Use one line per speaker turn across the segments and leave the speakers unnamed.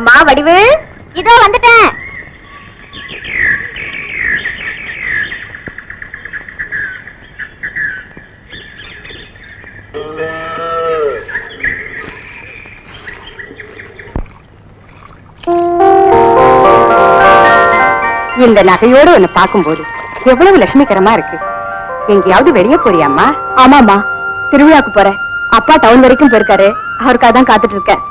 அம்மா வடிவு, இதோ வந்துட்டேன். இந்த நகையோடு ஒன்னு பார்க்கும்போது எவ்வளவு லட்சுமிகரமா இருக்கு. எங்கேயாவது வெளியே போறியாம்மா? ஆமாமா, திருவிழாக்கு போறேன். அப்பா டவுன் வரைக்கும் போயிருக்காரு, அவருக்காக தான் காத்துட்டு இருக்கேன்.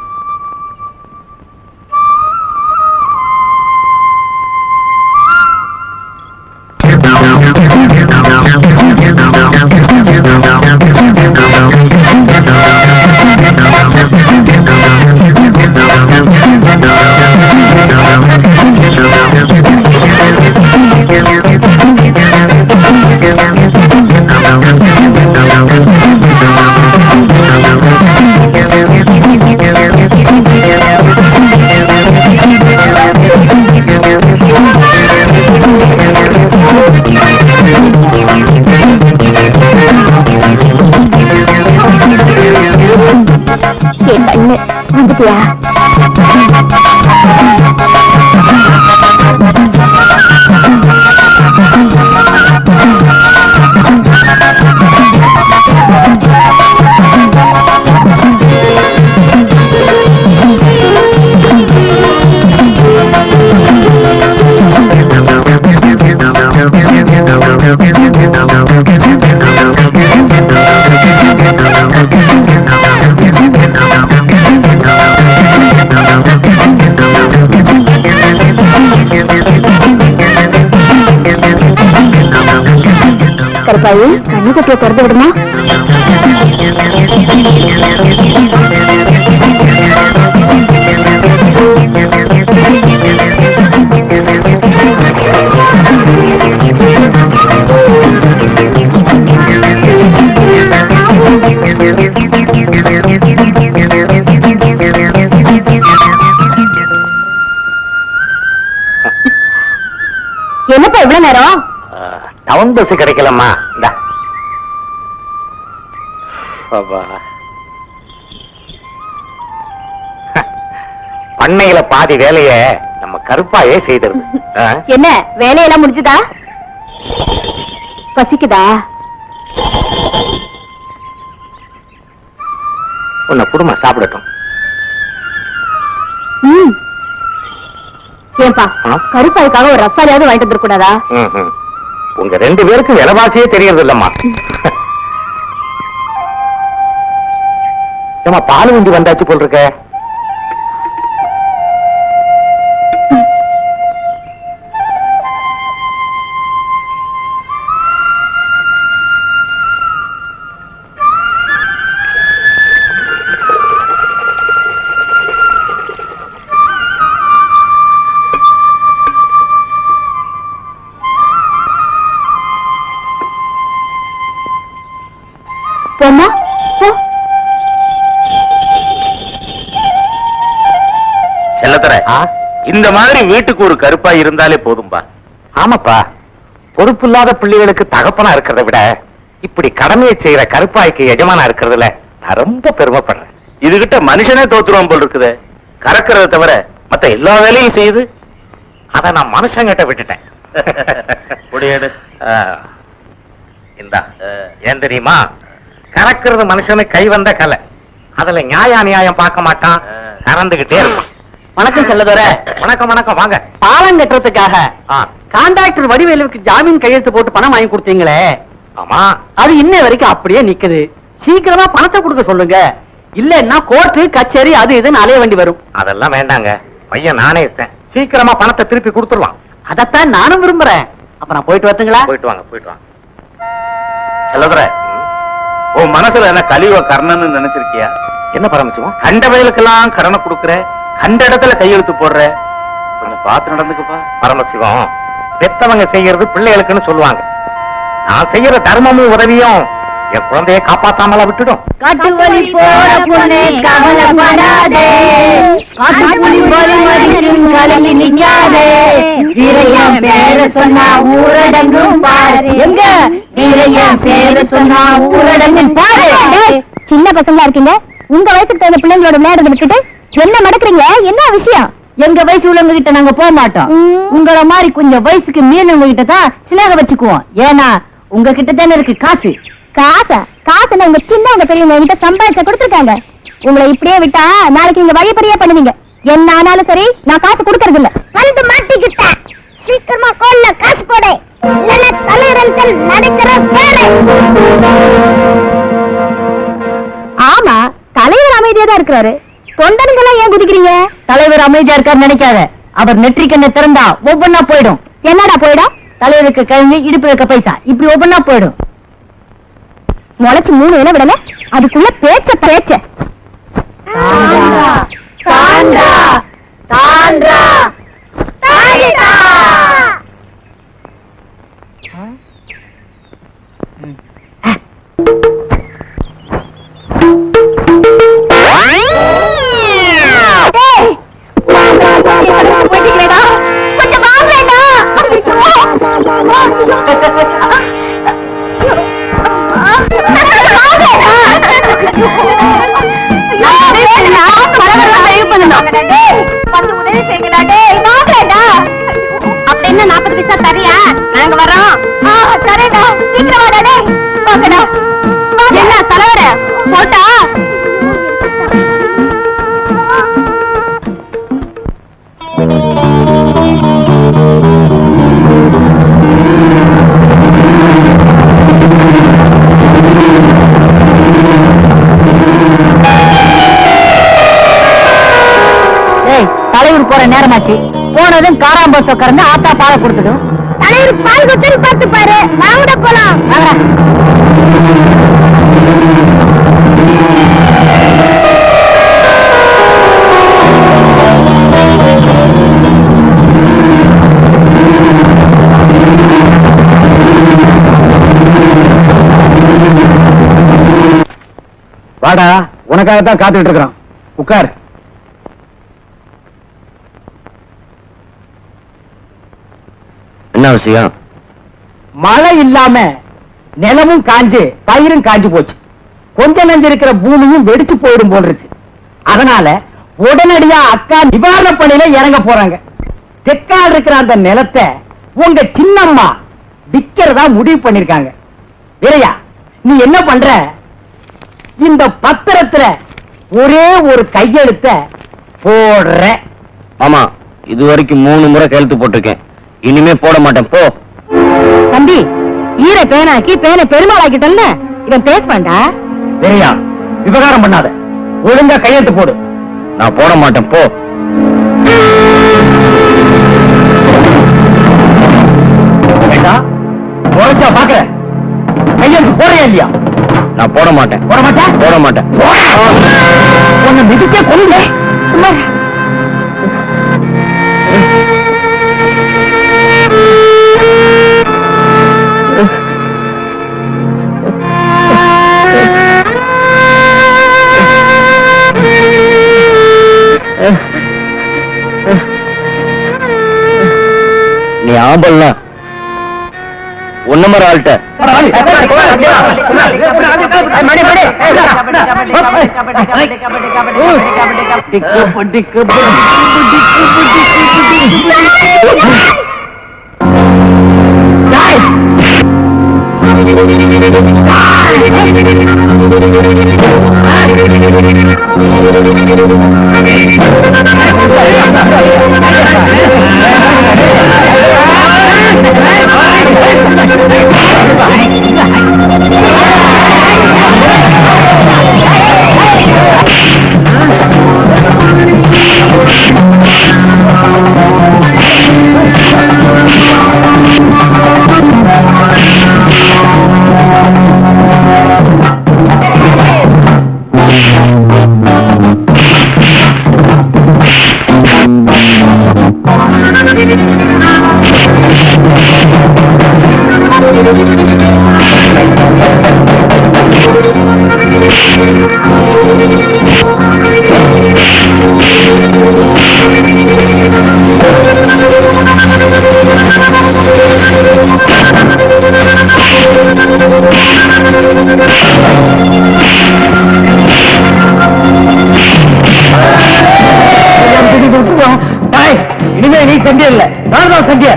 வந்துட்டியா? கருப்பாயி, கண்ணு கட்டிய திறந்து விடுமா? என்னப்பா இவ்வளவு நேரம்?
டவுன் பஸ் கிடைக்கலம்மா. பண்ணையில பாதி வேலைய நம்ம கருப்பாயே செய்தது.
என்ன வேலையெல்லாம் முடிஞ்சுதா? பசிக்குதா?
உன்னை குடும்ப சாப்பிடட்டும்.
ஏன்பா, கருப்பாய்க்காக ஒரு ரசாலையாவது வாங்கிட்டு வந்துடக்கூடாதா?
உங்க ரெண்டு பேருக்கும் விலைவாசியே தெரியறது இல்லம்மா. ஏமா பால் வண்டி வந்தாச்சு போல் இருக்க. இந்த மாதிரி வீட்டுக்கு ஒரு கருப்பா இருந்தாலே போதும்பா. ஆமாப்பா, பொறுப்பு இல்லாத பிள்ளைகளுக்கு தகப்பனா இருக்கிறத விட இப்படி கடமையை செய்யற கருப்பாய்க்கு எஜமானா இருக்கிறதுல நான் ரொம்ப பெருமைப்படுறேன். இதுகிட்ட மனுஷனே தோத்துருவோம் போல் இருக்குது. கறக்கிறத தவிர மத்த எல்லா வேலையும் செய்யுது. அத நான் மனுஷங்கிட்ட விட்டுட்டேன். இந்தா, ஏன் தெரியுமா, கறக்கிறது மனுஷனுக்கு கை வந்த கலை. அதுல நியாயம் பார்க்க மாட்டான், கறந்துகிட்டே இருக்கும்.
வணக்கம் செல்லதோர.
வணக்கம் வணக்கம், வாங்க.
பாலம் கட்டுறதுக்காக கான்ட்ராக்டர் வடிவேலுக்கு ஜாமீன் கையெழுத்து போட்டு பணம் வாங்கி கொடுத்தீங்களே,
ஆமா,
அது இன்ன வரைக்கும் அப்படியே நிக்குது. சீக்கிரமா பணத்தை கொடுக்க சொல்லுங்க, இல்லன்னா கோர்ட்டு கச்சேரி அது இதுன்னு அலைய வேண்டி வரும்.
அதெல்லாம் வேண்டாங்க, பையன் நானே இருக்கேன். சீக்கிரமா பணத்தை திருப்பி கொடுத்துருவான்.
அதத்தான் நானும் விரும்புறேன். அப்ப நான் போயிட்டு வரட்டுங்களா?
போயிட்டு வாங்க, போயிட்டு வாங்க. செல்லதுர, உன் மனசுல என்ன கலிவ கர்ணன்னு நினைச்சிருக்கியா? என்ன பரமசிவம், கண்ட வயலுக்கெல்லாம் கடனை கொடுக்குற, கண்ட இடத்துல கையெழுத்து போடுற, கொஞ்சம் பார்த்து நடந்துக்குப்பா. பரமசிவம், பெத்தவங்க செய்யறது பிள்ளைகளுக்குன்னு சொல்லுவாங்க. நான் செய்யற தர்மமும் உதவியும் என் குழந்தைய காப்பாத்தாமல விட்டுடும்.
காட்டுவலி போற பொண்ணே கவலைப்படாதே, காட்டுவலி மறுமடிக்கும் கலங்கி நிக்காதே, வீரையன் பேர சொன்னா ஊரடங்கும் பாரு, எங்க வீரையன் பேர சொன்னா ஊரடங்கும் பாரு. சின்ன பசங்களா இருக்கீங்க, உங்க வயசுக்கு தகுந்த பிள்ளைங்களோட விளையாடுறத விட்டுட்டு என்ன நடக்குறீங்க? என்ன விஷயம்? எங்க வயசு உள்ளவங்க கிட்ட நாங்க போக மாட்டோம். உங்கள மாதிரி கொஞ்சம் வயசுக்கு மீறினவங்க கிட்ட தான் சிநேகம் வச்சுக்குவோம். ஏன்னா உங்க கிட்ட தானே இருக்கு காசு. காசு உங்க சின்னவங்க பெரியவங்க கிட்ட சம்பாதிச்சா கொடுத்துருக்காங்க. உங்களை இப்படியே விட்டா நாளைக்கு நீங்க வழிபறியா பண்ணுவீங்க. என்ன ஆனாலும் சரி, நான் காசு கொடுக்கறது இல்ல. வந்து மாட்டிக்கிட்டேன். சீக்கிரமா கோல்ல காசு போடு. இல்லன்னா தலைவரத்தில் நடக்கிற வேலை. ஆமா, தலைவர் அமைதியா தான் இருக்கிறாரு. தொண்டனுங்கெல்லாம் ஏன் குதிக்கிறீங்க? தலைவர் அமைதியா இருக்காரு நினைக்காத. அவர் நெற்றிக்கண்ணை திறந்தா ஒவ்வொன்னா போயிடும். என்னடா போயிடும்? தலைவருக்கு கழிஞ்சு இடுப்பு வைக்க பைசா இப்படி ஒவ்வொன்னா போயிடும். முளைச்சு 3 இலை விடல, அதுக்குள்ள பேச்ச அப்படின்னா 40 பைசா தரியா? நாங்க வரோம். சரிடா, சீக்கிரம் வாடா. என்ன தலைவர போட்டா? தலைவர் போற நேரமாச்சு. போனதும் காராம்பஸ் உட்கார்ந்து ஆத்தா பாலை கொடுத்துடும். தலைவர் பால் குத்தல் பார்த்து பாரு. வாங்கடா போலாம்.
வாடா, உனக்காகத்தான் காத்துட்டு இருக்கிறோம். உட்கார்.
என்ன விஷயம்?
மழை இல்லாம நிலமும் காஞ்சு பயிரும் காஞ்சு போச்சு. கொஞ்ச நஞ்சு இருக்கிற பூமியும் வெடிச்சு போயிடும் போல் இருக்கு. அதனால உடனடியா அக்கா நிவாரண பணியில இறங்க போறாங்க. தெற்கால் இருக்கிற அந்த நிலத்தை உங்க சின்னம்மா விக்கிறதா முடிவு பண்ணிருக்காங்க. வீரையா, நீ என்ன பண்ற? இந்த பத்திரத்துல ஒரே ஒரு கையெழுத்த போடுற.
ஆமா, இது வரைக்கும் 3 முறை கையெழுத்து போட்டிருக்கேன். இனிமே போட மாட்டேன். போ
தம்பி, ஈர பேனாக்கி பேனை பெருமாள் ஆக்கிட்டல்ல, இவன் பேச வேண்டாம்.
வீரையா, விவகாரம் பண்ணாத. ஒழுங்கா கையெழுத்து போடு.
நான் போட மாட்டேன். போ.
குறைச்சா பாக்குற. கையெழுத்து போறியா இல்லையா?
நான் போட மாட்டேன்.
போட மாட்டேன்.
போட மாட்டேன்.
உன்னை மிதிக்க கொண்டு
நீ ஆம்பல்னா ஒன்ன மாதிரி ஆள்கிட்ட
இனிமே நீ சந்தியா இல்ல, நான் தான் சந்தியா.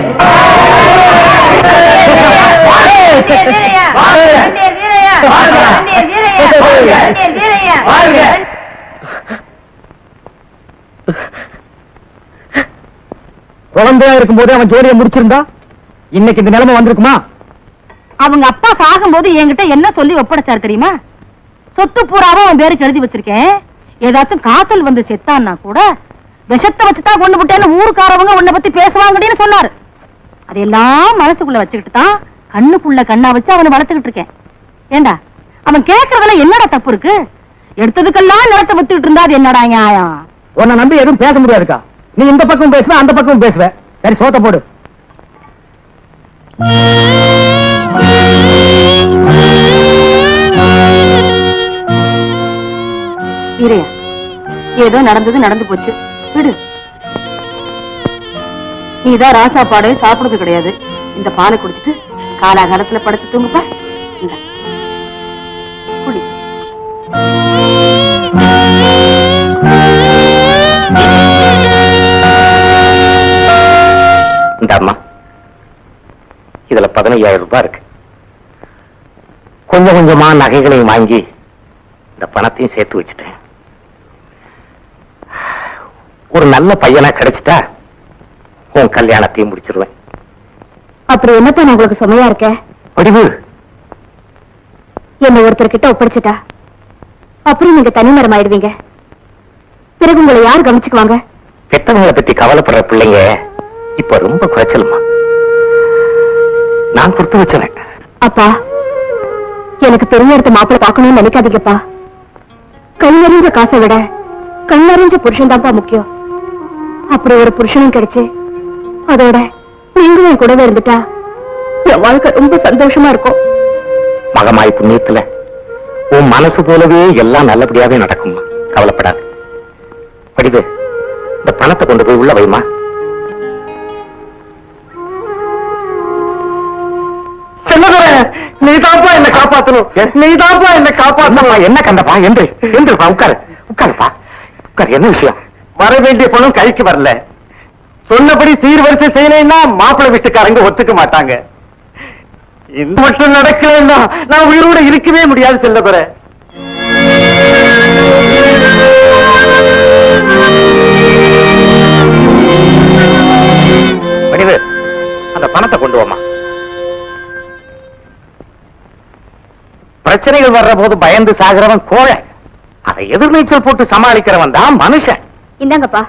குழந்தையா இருக்கும் போதே அவன் ஜோடியை முடிச்சிருந்தா இன்னைக்கு இந்த நிலைமை வந்திருக்குமா?
அவங்க அப்பா சாகும்போது என்கிட்ட என்ன சொல்லி ஒப்படைச்சாரு தெரியுமா? சொத்து பூராவும் அவன் பேருக்கு எழுதி வச்சிருக்கேன், ஏதாச்சும் காய்ச்சல் வந்து செத்தான்னா கூட விஷத்தை வச்சுதான் கொண்டு விட்டேன்னு ஊருக்காரவங்க உன்னை பத்தி பேசுவாங்கன்னு சொன்னாரு. அதெல்லாம் மனசுக்குள்ள வச்சுக்கிட்டு தான் கண்ணுக்குள்ள கண்ணா வச்சு அவனை வளர்த்துக்கிட்டு இருக்கேன். ஏண்டா அவன் கேட்கறதுல என்னடா தப்பு இருக்கு? எடுத்ததுக்கெல்லாம் நிலத்தை வித்துக்கிட்டு இருந்தா அது என்னடா நியாயம்?
உன்னை நம்பி எதுவும் பேச முடியாதுக்கா. நீ இந்த பக்கம் பேசுவ, அந்த பக்கம் பேசுவ. சரி, சோத்த போடு.
வீரையா, ஏதோ நடந்தது நடந்து போச்சு, விடு. நீதான் ராசாப்பாடு சாப்பிடுறது கிடையாது. இந்த பாலை குடிச்சிட்டு காலாகாலத்துல படுத்து தூங்குப்பா. இந்த குடி.
இந்த அம்மா, இதுல 15,000 ரூபாய் இருக்கு. கொஞ்சம் கொஞ்சமா நகைகளையும் வாங்கி இந்த பணத்தையும் சேர்த்து வச்சுட்டேன். ஒரு நல்ல பையனா கிடைச்சிட்டா உன் கல்யாணத்தையும் முடிச்சிருவேன்.
அப்படி என்னப்பா நான் உங்களுக்கு சுமையா இருக்கேன்?
வடிவு,
என்ன ஒருத்தர் கிட்ட ஒப்படைச்சிட்டா அப்புறம் நீங்க தனிமரம் ஆயிடுவீங்க. பிறகு உங்களை யார் கவனிச்சுக்குவாங்க?
பெத்தவங்களை பத்தி கவலைப்படுற பிள்ளைங்க இப்ப ரொம்ப குறைச்சலுமா. நான் கொடுத்து வச்சேன்.
அப்பா, எனக்கு பெரிய இடத்த மாப்பிள பாக்கணும்னு நினைக்காதீங்கப்பா. கை நிறைஞ்ச காசை விட கண் நிறைஞ்ச புருஷன் தான்ப்பா முக்கியம். அப்படி ஒரு புருஷனும் கிடைச்சு அதோட நீங்களும் என் கூடவே இருந்துட்டா என் வாழ்க்கை ரொம்ப சந்தோஷமா இருக்கும்.
மகமாய் புண்ணியத்துல உன் மனசு போலவே எல்லாம் நல்லபடியாவே நடக்குமா, கவலைப்படாது. வடிவு, இந்த பணத்தை கொண்டு போய் உள்ள வைமா. நீதாப்பா என்ன காப்பாத்தணும், நீதாப்பா என்ன காப்பாத்தணும். என்ன கண்டப்பா? என்று என்றுப்பா, உட்காரு உட்காருப்பா உட்காரு. என்ன விஷயம்? வர வேண்டிய பணம் கைக்கு வரல. சொன்னபடி சீர்வரிசை செய்யலைன்னா மாப்பிள்ளை வீட்டுக்காரங்க ஒத்துக்க மாட்டாங்க. இது மட்டும் நடக்கலன்னா நான் உயிரோட இருக்கவே முடியாது. செல்லதுற, வடிவு, அந்த பணத்தை கொண்டு வாமா. பிரச்சனைகள் வர்ற போது பயந்து சாகிறவன் கோழை, அதை எதிர்நீச்சல் போட்டு சமாளிக்கிறவன் தான் மனுஷன்.
இந்தாங்கப்பா.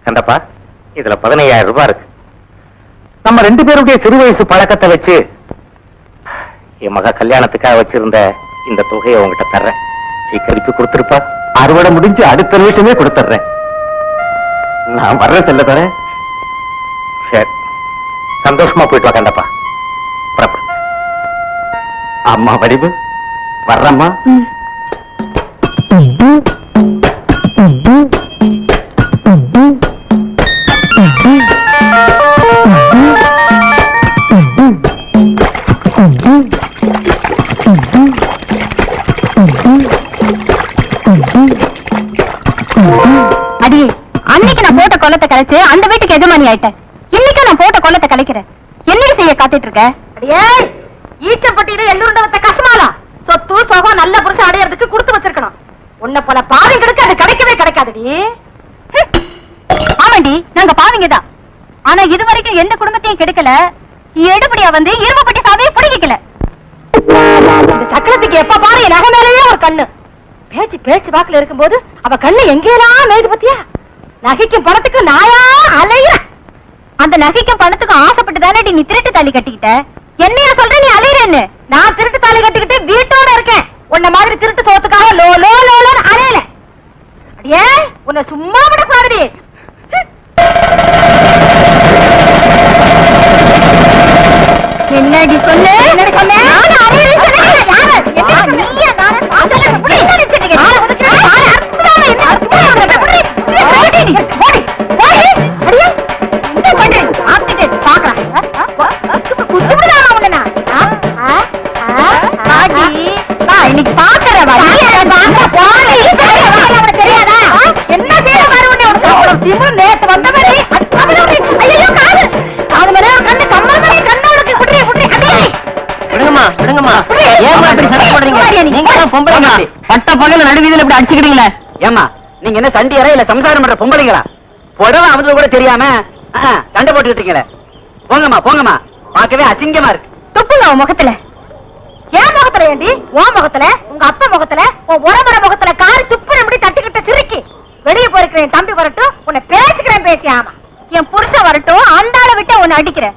கண்டப்பா, இதுல 15,000 ரூபாய் இருக்கு. நம்ம 2 பேருடைய சிறு வயசு பழக்கத்தை வச்சு என் மக கல்யாணத்துக்காக வச்சிருந்த இந்த தொகையை உங்ககிட்ட தர்றேன். சீக்கிரம் கொடுத்துருப்பா. அறுவடை முடிஞ்சு அடுத்த நிமிஷமே கொடுத்துட்றேன். நான் வர்றேன் செல்ல தரேன். சரி, சந்தோஷமா போயிட்டு வா கண்டப்பா. புறப்படு. அம்மா வடிவு, வர்றம்மா.
அடி, அன்னைக்கு நான் போட்ட கொல்லத்தை கலைச்சு அந்த வீட்டுக்கு எஜமானி ஆயிட்டேன். இன்னைக்கு நான் போட்ட கொல்லத்தை கலைக்கிறேன். என்னடி செய்ய காத்துட்டு இருக்க? அடியே, ஈச்சப்பட்டியில எல்லோருண்ட கசமாலா சொத்து சோகம் நல்ல புருஷன் அடையறதுக்கு கொடுத்து வச்சிருக்கணும். உன்னை போல பாவிங்களுக்கு அது கிடைக்கவே கிடைக்காதுடி. ஆமாண்டி, நாங்க பாவிங்கதான். ஆனா இது வரைக்கும் எந்த குடும்பத்தையும் கெடுக்கல. எடுபடியா வந்து இரும்பப்பட்டி சாவியை பிடிக்கல. இந்த சக்கரத்துக்கு எப்ப பாரு என் நகை மேலேயே ஒரு கண்ணு. பேச்சு பேச்சு வாக்குல இருக்கும்போது அவ கண்ணு எங்கேயெல்லாம் மேய்து பத்தியா? நகைக்கும் பணத்துக்கு நாயா அலையிற. அந்த நகைக்கும் பணத்துக்கும் ஆசைப்பட்டு தானே நீ திருட்டு தாலி கட்டிக்கிட்ட. என்னைய சொல்ற நீ அலையிறன்னு? நான் திருட்டு தாலி கட்டிக்கிட்டு வீட்டோட இருக்கேன். உன்ன மாதிரி திருட்டு சோத்துக்காக லோ லோ லோன்னு அலையல. அடியே, உன்னை சும்மா விட கூடாது. என்னடி சொல்லு? என்னடி சொல்லு? நான் அலையிறேன்னு சொன்னேன். யாரு? நீயா? நானே பாசல புடி நினைச்சிட்டீங்க. நான் வந்து யாரை அர்த்தமா என்ன அர்த்தமா புடி. ஓடி ஓடி ஓடி. அடியே, என்ன பண்ற? ஆத்திட்டே பாக்கறேன். குத்துடா அவனா. பாடி பா, இன்னைக்கு பாக்கறவ நீ பாக்க போடி. அவனுக்கு தெரியாதா? என்ன செய்ய வர உன்னை? உனக்கு திமிரு நேத்து
பட்ட பகல நடுவீதியில இப்படி அடிச்சுக்கிட்டீங்களே. ஏமா நீங்க என்ன சண்டியரா இல்ல சம்சாரம் பண்ற பொம்பளைங்களா? புடவை அமுது கூட தெரியாம சண்டை போட்டுக்கிட்டு இருக்கீங்களே. போங்கம்மா போங்கம்மா, பார்க்கவே அசிங்கமா இருக்கு.
துப்புங்க உன் முகத்துல. ஏன் முகத்துல ஏண்டி? உன் முகத்துல, உங்க அப்பா முகத்துல, உன் உறவர முகத்துல காரி துப்புற முடி தட்டிக்கிட்ட சிரிக்கி. வெளியே போயிருக்கிற என் தம்பி வரட்டும், உன்னை பேசிக்கிறேன் பேசி. ஆமா, என் புருஷன் வரட்டும், அந்த ஆளை விட்டு உன்னை அடிக்கிறேன்.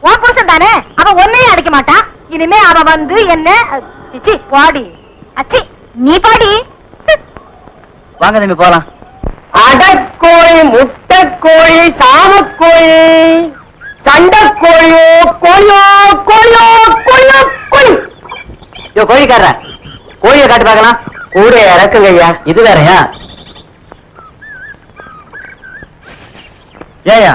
உன் புருஷன் தானே, அவன் ஒன்னையும் அடிக்க மாட்டான். இனிமே அவ வந்து என்ன சிச்சி பாடி அச்சி நீ பாடி.
வாங்க தம்பி போலாம். அடக்கோழி, முட்டைக்கோழி, சாமக்கோழி, சண்டைக்கோழியோ கோழியோ கோழியோ கோழியோ கோழி. கோழிக்கார கோழியை காட்டு பார்க்கலாம். கூட இறக்குங்க ஐயா. இது வேறயா?
ஏயா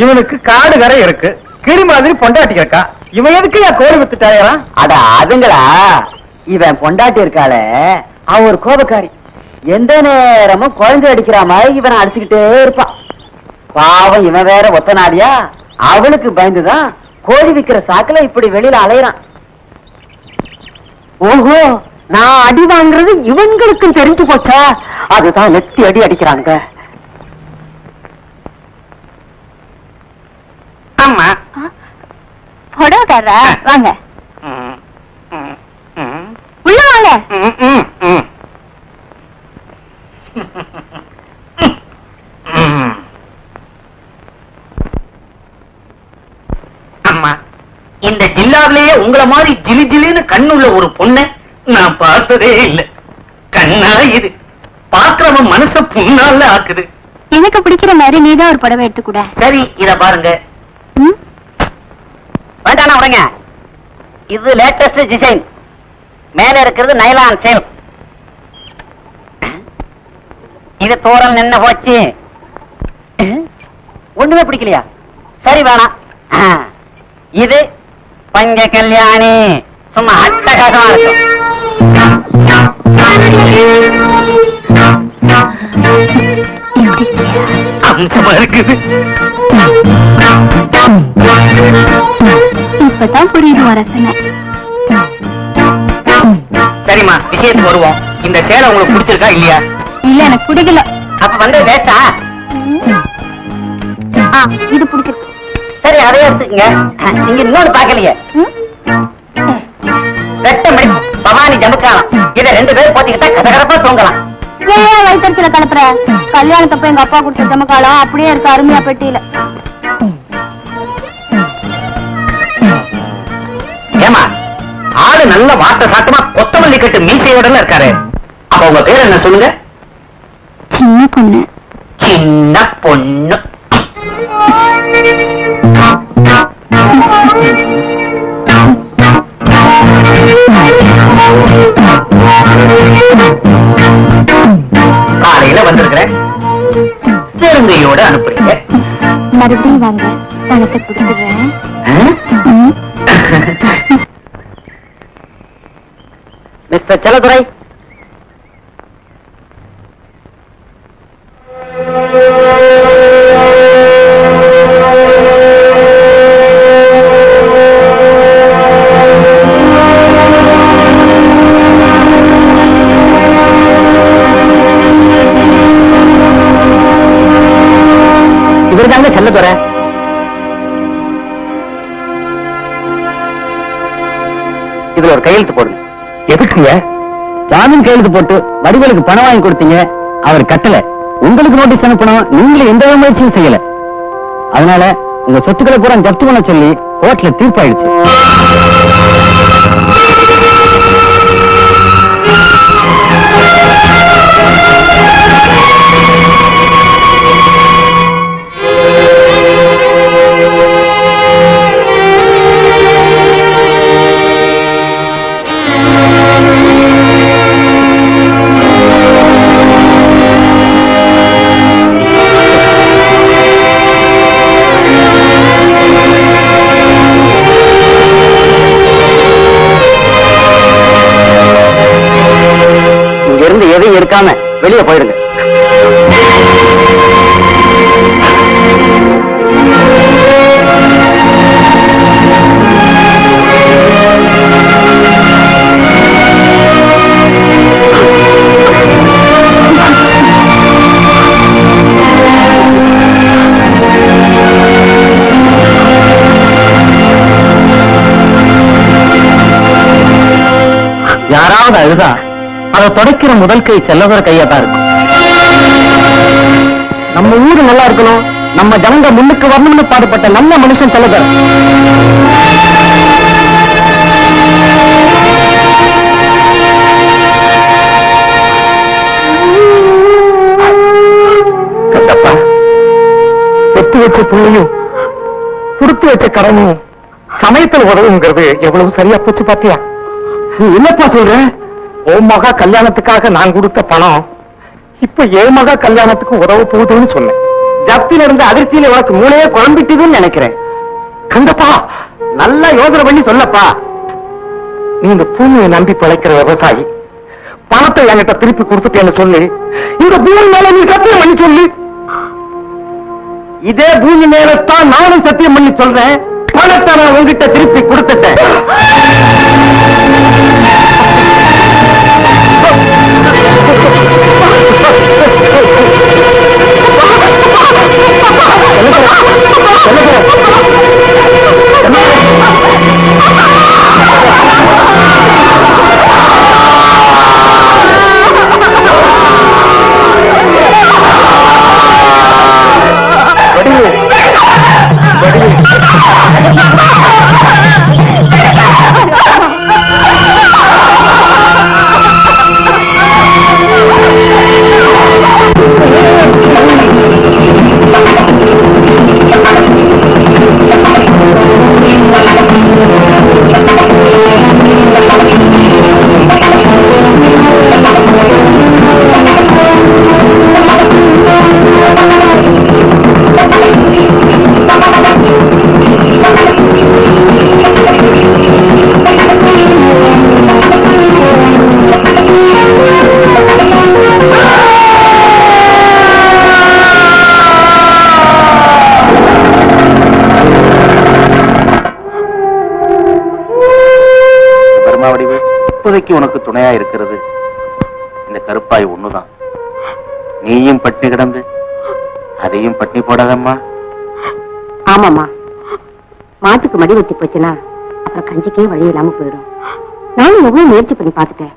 இவனுக்கு காடு வேற இருக்கு, கிளி மாதிரி பொண்டாட்டி இருக்கா. இவன் எதுக்கு என் கோழி வித்துட்டாயா?
அட அதுங்களா, இவன் பொண்டாட்டி இருக்காள, அவன் ஒரு கோபக்காரி. எந்த நேரமும் குழந்தை அடிக்கிற மாதிரி இவனை அடிச்சுக்கிட்டே இருப்பான். பாவம் இவன் வேற ஒத்த நாடியா, அவனுக்கு பயந்துதான் கோழி விக்கிற சாக்குல இப்படி வெளியில அலையறான். ஓஹோ, நான் அடி வாங்குறது இவங்களுக்கும் தெரிஞ்சு போச்சா? அதுதான் நெத்தி அடி அடிக்கிறாங்க.
ஆமா
புடவைக்காரரா, வாங்க உள்ள வாங்க.
அம்மா, இந்த ஜில்லாவிலேயே உங்களை மாதிரி ஜிலி ஜிலின்னு கண்ணுள்ள ஒரு பொண்ணை நான் பார்த்ததே இல்லை. கண்ணா இது பாக்குறவன் மனச புண்ணால ஆக்குது.
எனக்கு பிடிக்கிற மாதிரி நீதான் ஒரு புடவை எடுத்துக்கூட.
சரி, இத பாருங்க.
வேண்டாம் உடங்க. இது லேட்டஸ்ட் டிசைன். மேல இருக்கிறது நைலான் சேல். இது தோரல் நின்ன போச்சு. ஒண்ணுமே பிடிக்கலையா? சரி வேணாம். இது பஞ்ச கல்யாணி, சும்மா அட்டகாசமா இருக்கும்.
அம்சமா இருக்குது.
இப்பதான் புரியுது ரசனை.
சரிம்மா, விஷயத்துக்கு வருவோம். இந்த சேலை உங்களுக்கு பிடிச்சிருக்கா இல்லையா?
இல்ல, எனக்கு பிடிக்கல.
அப்ப வந்து வேஸ்டா?
இது பிடிச்சிருக்கு.
சரி, அதையே எடுத்துக்கங்க. நீங்க இன்னொன்னு பாக்கலையே, வெட்டமணி பவானி ஜமுக்காலம். இதை 2 பேரும் போத்திக்கிட்டா கதகரப்பா தூங்கலாம்.
ஏன் வயிற்றுல கலப்புற? கல்யாணத்தப்ப எங்க அப்பா கொடுத்த ஜமுக்காலம் அப்படியே இருக்கு அருமையா பெட்டியில.
ஏமா, ஆளு நல்ல வாட்ட சாட்டமா கொத்தமல்லி கட்டு மீசையோட இருக்காரு. அப்ப உங்க பேர் என்ன சொல்லுங்க?
சின்ன பொண்ணு.
சின்ன பொண்ணு. காலையில வந்திருக்கிறேன், பெருந்தையோட அனுப்புறீங்க.
மறுபடியும் வாங்க, பணத்தை கொடுத்துடுறேன்.
மிஸ்டர் செல்லதுரை, இவர் தாங்க செல்லதுரை. இதுல ஒரு கையெழுத்து போடுங்க.
எதுக்குங்க?
ஜாமீன் கையெழுத்து போட்டு வடிவேலுக்கு பணம் வாங்கி கொடுத்தீங்க, அவர் கட்டல. உங்களுக்கு நோட்டீஸ் அனுப்பணும், நீங்களே எந்த முயற்சியும் செய்யல. அதனால உங்க சொத்துக்களை பூரா ஜப்தி பண்ண சொல்லி கோர்ட்ல தீர்ப்பாயிடுச்சு. யாராவது அழுதா அதை தொடக்கிற முதல் கை செல்லவர கையா தான் இருக்கும். நம்ம ஊரு நல்லா இருக்கணும், நம்ம ஜனங்க முன்னுக்கு வரணும்னு பாடுபட்ட நல்ல மனுஷன் செல்லவர். கண்டப்பா, பெத்து வச்ச பிள்ளையும் கொடுத்து வச்ச கடனும் சமயத்தில் உதவுங்கிறது எவ்வளவு சரியா போச்சு பாத்தியா? நீ என்னப்பா சொல்ற? உன் மகா கல்யாணத்துக்காக நான் கொடுத்த பணம் இப்ப என் மகா கல்யாணத்துக்கு உதவ போகுதுன்னு சொன்னேன். ஜப்தில இருந்த அதிர்ச்சியில உனக்கு மூளையே குழம்பிட்டுதுன்னு நினைக்கிறேன். கண்டப்பா, நல்லா யோசனை பண்ணி சொல்லப்பா. நீ இந்த பூமியை நம்பி பிழைக்கிற விவசாயி, பணத்தை என்கிட்ட திருப்பி கொடுத்துட்டேன்னு சொல்லி இந்த பூமி மேல நீ சத்தியம் பண்ணி சொல்லு. இதே பூமி மேலத்தான் நானும் சத்தியம் பண்ணி சொல்றேன், பணத்தை நான் உங்ககிட்ட திருப்பி கொடுத்துட்டேன்.
இப்போதைக்கு உனக்கு துணையா இருக்கிறது இந்த கருப்பாய் ஒண்ணுதான். நீயும் பட்டினி கிடந்து அதையும் பட்டினி போடாதம்மா.
ஆமாமா, மாட்டுக்கு மடி வெட்டி போச்சுன்னா அப்புறம் கஞ்சிக்கே வழி இல்லாம போயிடும். நானும் எவ்வளவு முயற்சி பண்ணி பார்த்துட்டேன்.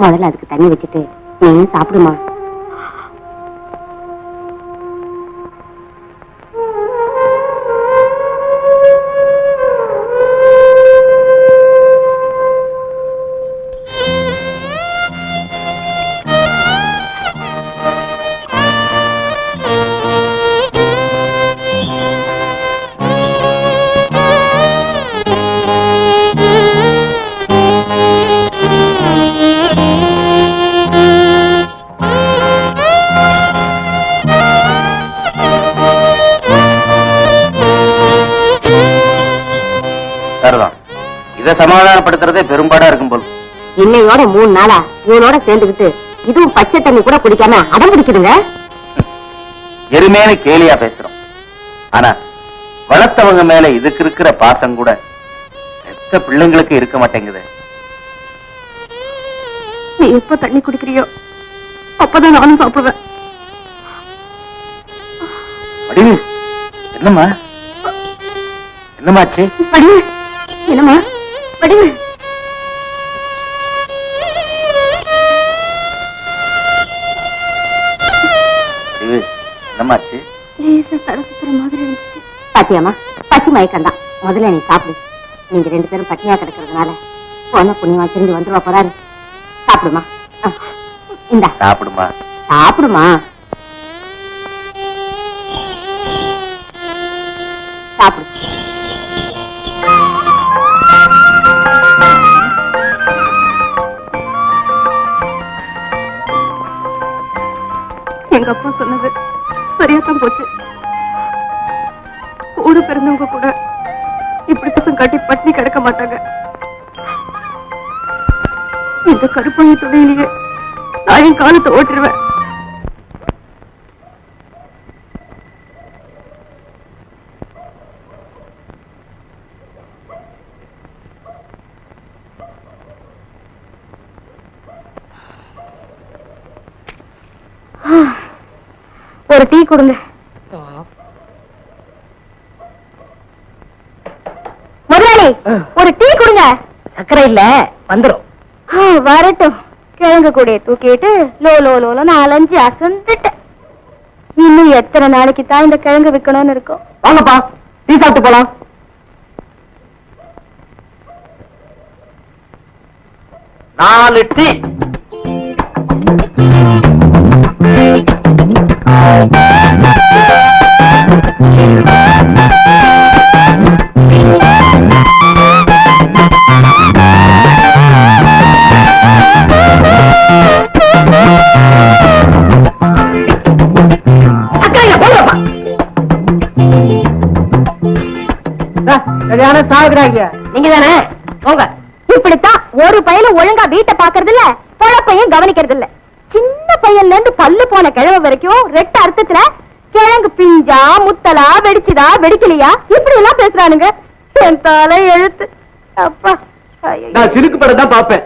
முதல்ல அதுக்கு தண்ணி வச்சுட்டு நீயும் சாப்பிடுமா.
இதை சமாதானப்படுத்துறதே பெரும்பாடா இருக்கும் போல்.
இன்னையோட 3 நாளா இவனோட சேர்ந்துக்கிட்டு இதுவும் பச்சை தண்ணி கூட குடிக்காம அடம் பிடிக்குதுங்க.
எருமேனு கேலியா பேசுறோம். ஆனா வளர்த்தவங்க மேல இதுக்கு இருக்கிற பாசம் கூட எத்த பிள்ளைங்களுக்கு இருக்க மாட்டேங்குது.
நீ எப்ப தண்ணி குடிக்கிறியோ அப்பதான் நானும் சாப்பிடுவேன்.
என்னம்மா என்னமாச்சு?
என்னம்மா வடிவு?
என்னமாச்சு?
பாத்தியாமா, பசி மயக்கம்தான். முதல்ல நீ சாப்பிடு. நீங்க 2 பேரும் பட்டினியா கிடக்கிறதுனால போன புண்ணியமா திரும்பி வந்துருவா போறாரு. சாப்பிடுமா. இந்தா
சாப்பிடுமா.
சாப்பிடுமா. சாப்பிடு. எங்க அப்பா சொன்னது சரியாத்தான் போச்சு. கூட பிறந்தவங்க கூட இப்படி பசங்க காட்டி பட்டினி கிடக்க மாட்டாங்க. இந்த கருப்பாய துணையிலேயே நான் என் காலத்தை ஓட்டிடுவேன். ஒரு டீ கொடுங்க. முதலாளி, ஒரு டீ கொடுங்க. சக்கரை இல்ல, வந்துரும். வரட்டும். கிழங்கு கூடைய தூக்கிட்டு லோ லோ லோல 4-5 அசந்துட்டேன். இன்னும் எத்தனை நாளைக்கு தான் இந்த கிழங்கு விற்கணும்னு இருக்கும்.
வாங்கப்பா, டீ சாப்பிட்டு போலாம்.
4 டீ.
சாகுறாங்க
நீங்க தானே போங்க. இப்படித்தான் ஒரு பையன் ஒழுங்கா வீட்டை பாக்குறது இல்ல, பொழப்பையும் கவனிக்கிறது இல்ல. சின்ன பையன்ல இருந்து பல்லு போன கிழமை வரைக்கும் ரெட்ட அர்த்தத்துல கிழங்கு பிஞ்சா முத்தலா வெடிச்சுதா வெடிக்கலையா இப்படி எல்லாம் பேசுறானுங்க. என் தலை எழுத்து. அப்பா
நான் சிறுக்கு படம் தான் பாப்பேன்.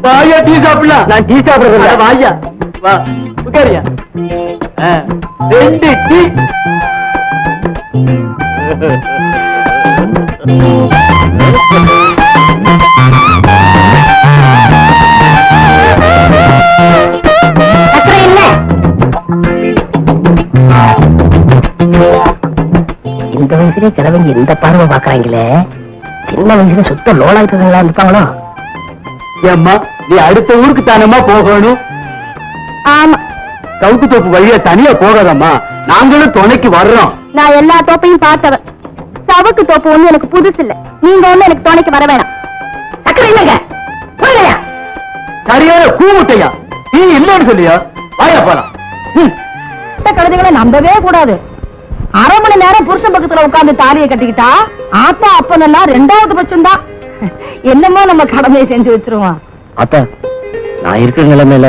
வாயா டீ சாப்பிடலாம். நான் டீ சாப்பிடுறது வாயா வா உட்காரியா. 2 டீ.
இந்த வயசுல கிழவங்க எந்த பார்வை பாக்குறாங்களே, சின்ன வயசுல சுத்த லோலாய்ப்புகளா இருப்பாங்களோ.
ஏம்மா நீ அடுத்த ஊருக்கு தானம்மா போகணும்.
ஆமா,
சவுக்கு தோப்பு வழியா தனியா போகாதம்மா, நாங்களும் துணைக்கு வர்றோம்.
நான் எல்லா தோப்பையும் பார்த்தவன். சவுக்கு தோப்பு ஒண்ணு எனக்கு புதுசு இல்ல. நீங்க ஒண்ணு எனக்கு துணைக்கு வர வேணாம். சக்கரை இல்லைங்க, புரியலையா?
சரியான கூமுட்டையா, நீ இல்லன்னு சொல்லியா? வாயா போலாம்.
இந்த கழுதைகளை நம்பவே கூடாது. அரை மணி நேரம் புருஷன் பக்கத்துல உட்கார்ந்து தாலியை கட்டிக்கிட்டா ஆத்தா அப்பனெல்லாம் 2வது பட்சம் தான். என்னமோ நம்ம கடமையை செஞ்சு வச்சிருவோம்.
அத்தா, நான் இருக்கிற நிலைமையில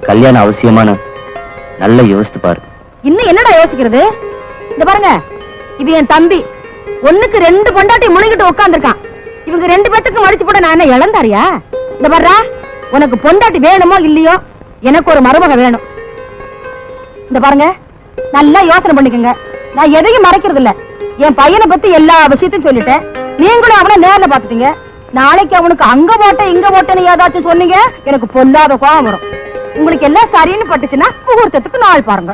கல்யாணம் அவசியமான நல்ல யோசித்து பாரு.
இன்னும் என்னடா யோசிக்கிறது? இந்த பாருங்க, இது என் தம்பி. ஒண்ணுக்கு 2 பொண்டாட்டி முழுங்கிட்டு உட்கார்ந்துருக்கான். இவங்க 2 பேத்துக்கு மடிச்சு போட நான் என்ன இழந்தாரியா? இந்த பாருடா, உனக்கு பொண்டாட்டி வேணுமோ இல்லையோ, எனக்கு ஒரு மருமக வேணும். இந்த பாருங்க, நல்லா யோசனை பண்ணிக்கங்க. நான் எதையும் மறைக்கிறது இல்ல. என் பையனை பத்தி எல்லா விஷயத்தையும் சொல்லிட்டேன். நீங்களும் அவனை நேர்ல பாத்துட்டீங்க. நாளைக்கு அவனுக்கு அங்க போட்ட இங்க போட்டேன்னு ஏதாச்சும் சொன்னீங்க, எனக்கு பொல்லாத கோபம் வரும். உங்களுக்கு எல்லாம் சரின்னு பட்டுச்சுன்னா முகூர்த்தத்துக்கு நாள் பாருங்க.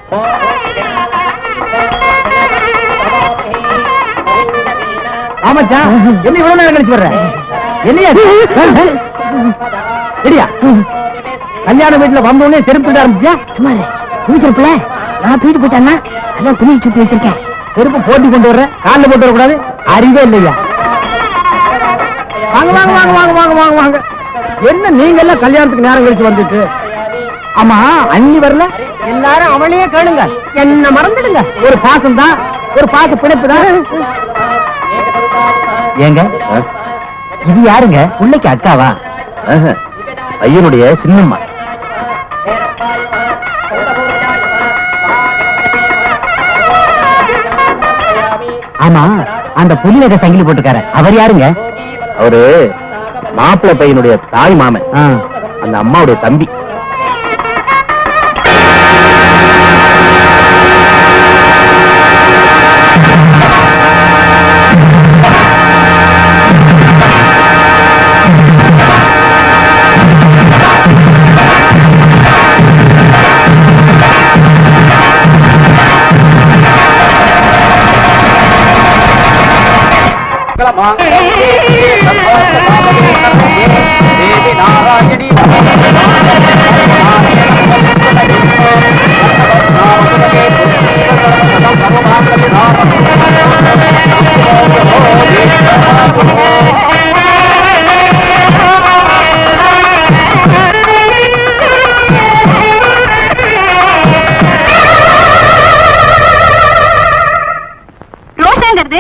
ஆமாச்சா, என்ன இவ்வளவு நேரம் கழிச்சு வர்ற? என்னையா சரியா? கல்யாண வீட்டுல வந்தோடனே செருப்பு ஆரம்பிச்சா?
சும்மா துணி செருப்புல நான் தூக்கிட்டு போயிட்டேன்னா அதான் துணி சுத்தி வச்சிருக்கேன்.
செருப்பு போட்டி கொண்டு வர்ற, காலில் போட்டு வரக்கூடாது. அறிவே இல்லையா? வாங்க வாங்க வாங்க வாங்க வாங்க வாங்க வாங்க. என்ன நீங்க எல்லாம் கல்யாணத்துக்கு நேரம் கழிச்சு வந்துட்டு? ஆமா, அண்ணி வரல? எல்லாரும் அவளையே கேளுங்க, என்ன மறந்துடுங்க. ஒரு பாசம் தான், ஒரு பாச பிணைப்பு தான். ஏங்க இது யாருங்க? பிள்ளைக்கு அக்காவா?
பையனுடைய சின்னம்மா.
ஆமா, அந்த புள்ளிநகை சங்கிலி போட்டுக்கார அவர் யாருங்க?
அவரு மாப்பிள்ளை பையனுடைய தாய் மாமன், அந்த அம்மாவுடைய தம்பி.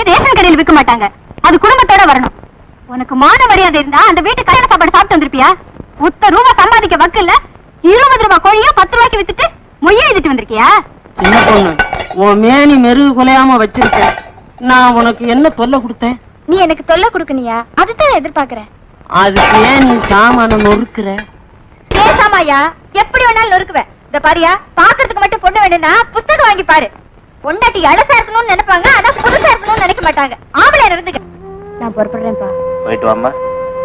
ரேஷன் கடையில் விற்க மாட்டாங்க, அது குடும்பத்தோட வரணும். உனக்கு மான மரியாதை இருந்தா அந்த வீட்டு கல்யாண சாப்பாடு சாப்பிட்டு வந்திருப்பியா? ₹1 சம்பாதிக்க வக்கல்ல 20 ரூபாய் கோழியா 10 ரூபாய்க்கு வித்துட்டு மொய்ய எழுதிட்டு வந்திருக்கியா?
சின்ன பொண்ணு, உன் மேனி மெருகு குலையாம வச்சிருக்கேன். நான் உனக்கு என்ன தொல்லை கொடுத்தேன்?
நீ எனக்கு தொல்லை கொடுக்கணியா? அதுதான் எதிர்பார்க்கிறேன்.
அதுக்கு ஏன் நீ சாமான நொறுக்குற?
பேசாமாயா, எப்படி வேணாலும் நொறுக்குவேன். இந்த பாரியா, பாக்குறதுக்கு மட்டும் பொண்ணு வேணும்னா புத்தகம் வாங்கி பாரு. பொண்டாட்டி அழசா இருக்கணும்னு நினைப்பாங்க, ஆனா புதுசா இருக்கணும்னு நினைக்க மாட்டாங்க. ஆம்பளை இருந்துக்க. நான் புறப்படுறேன்ப்பா.
போயிட்டு வாம்மா.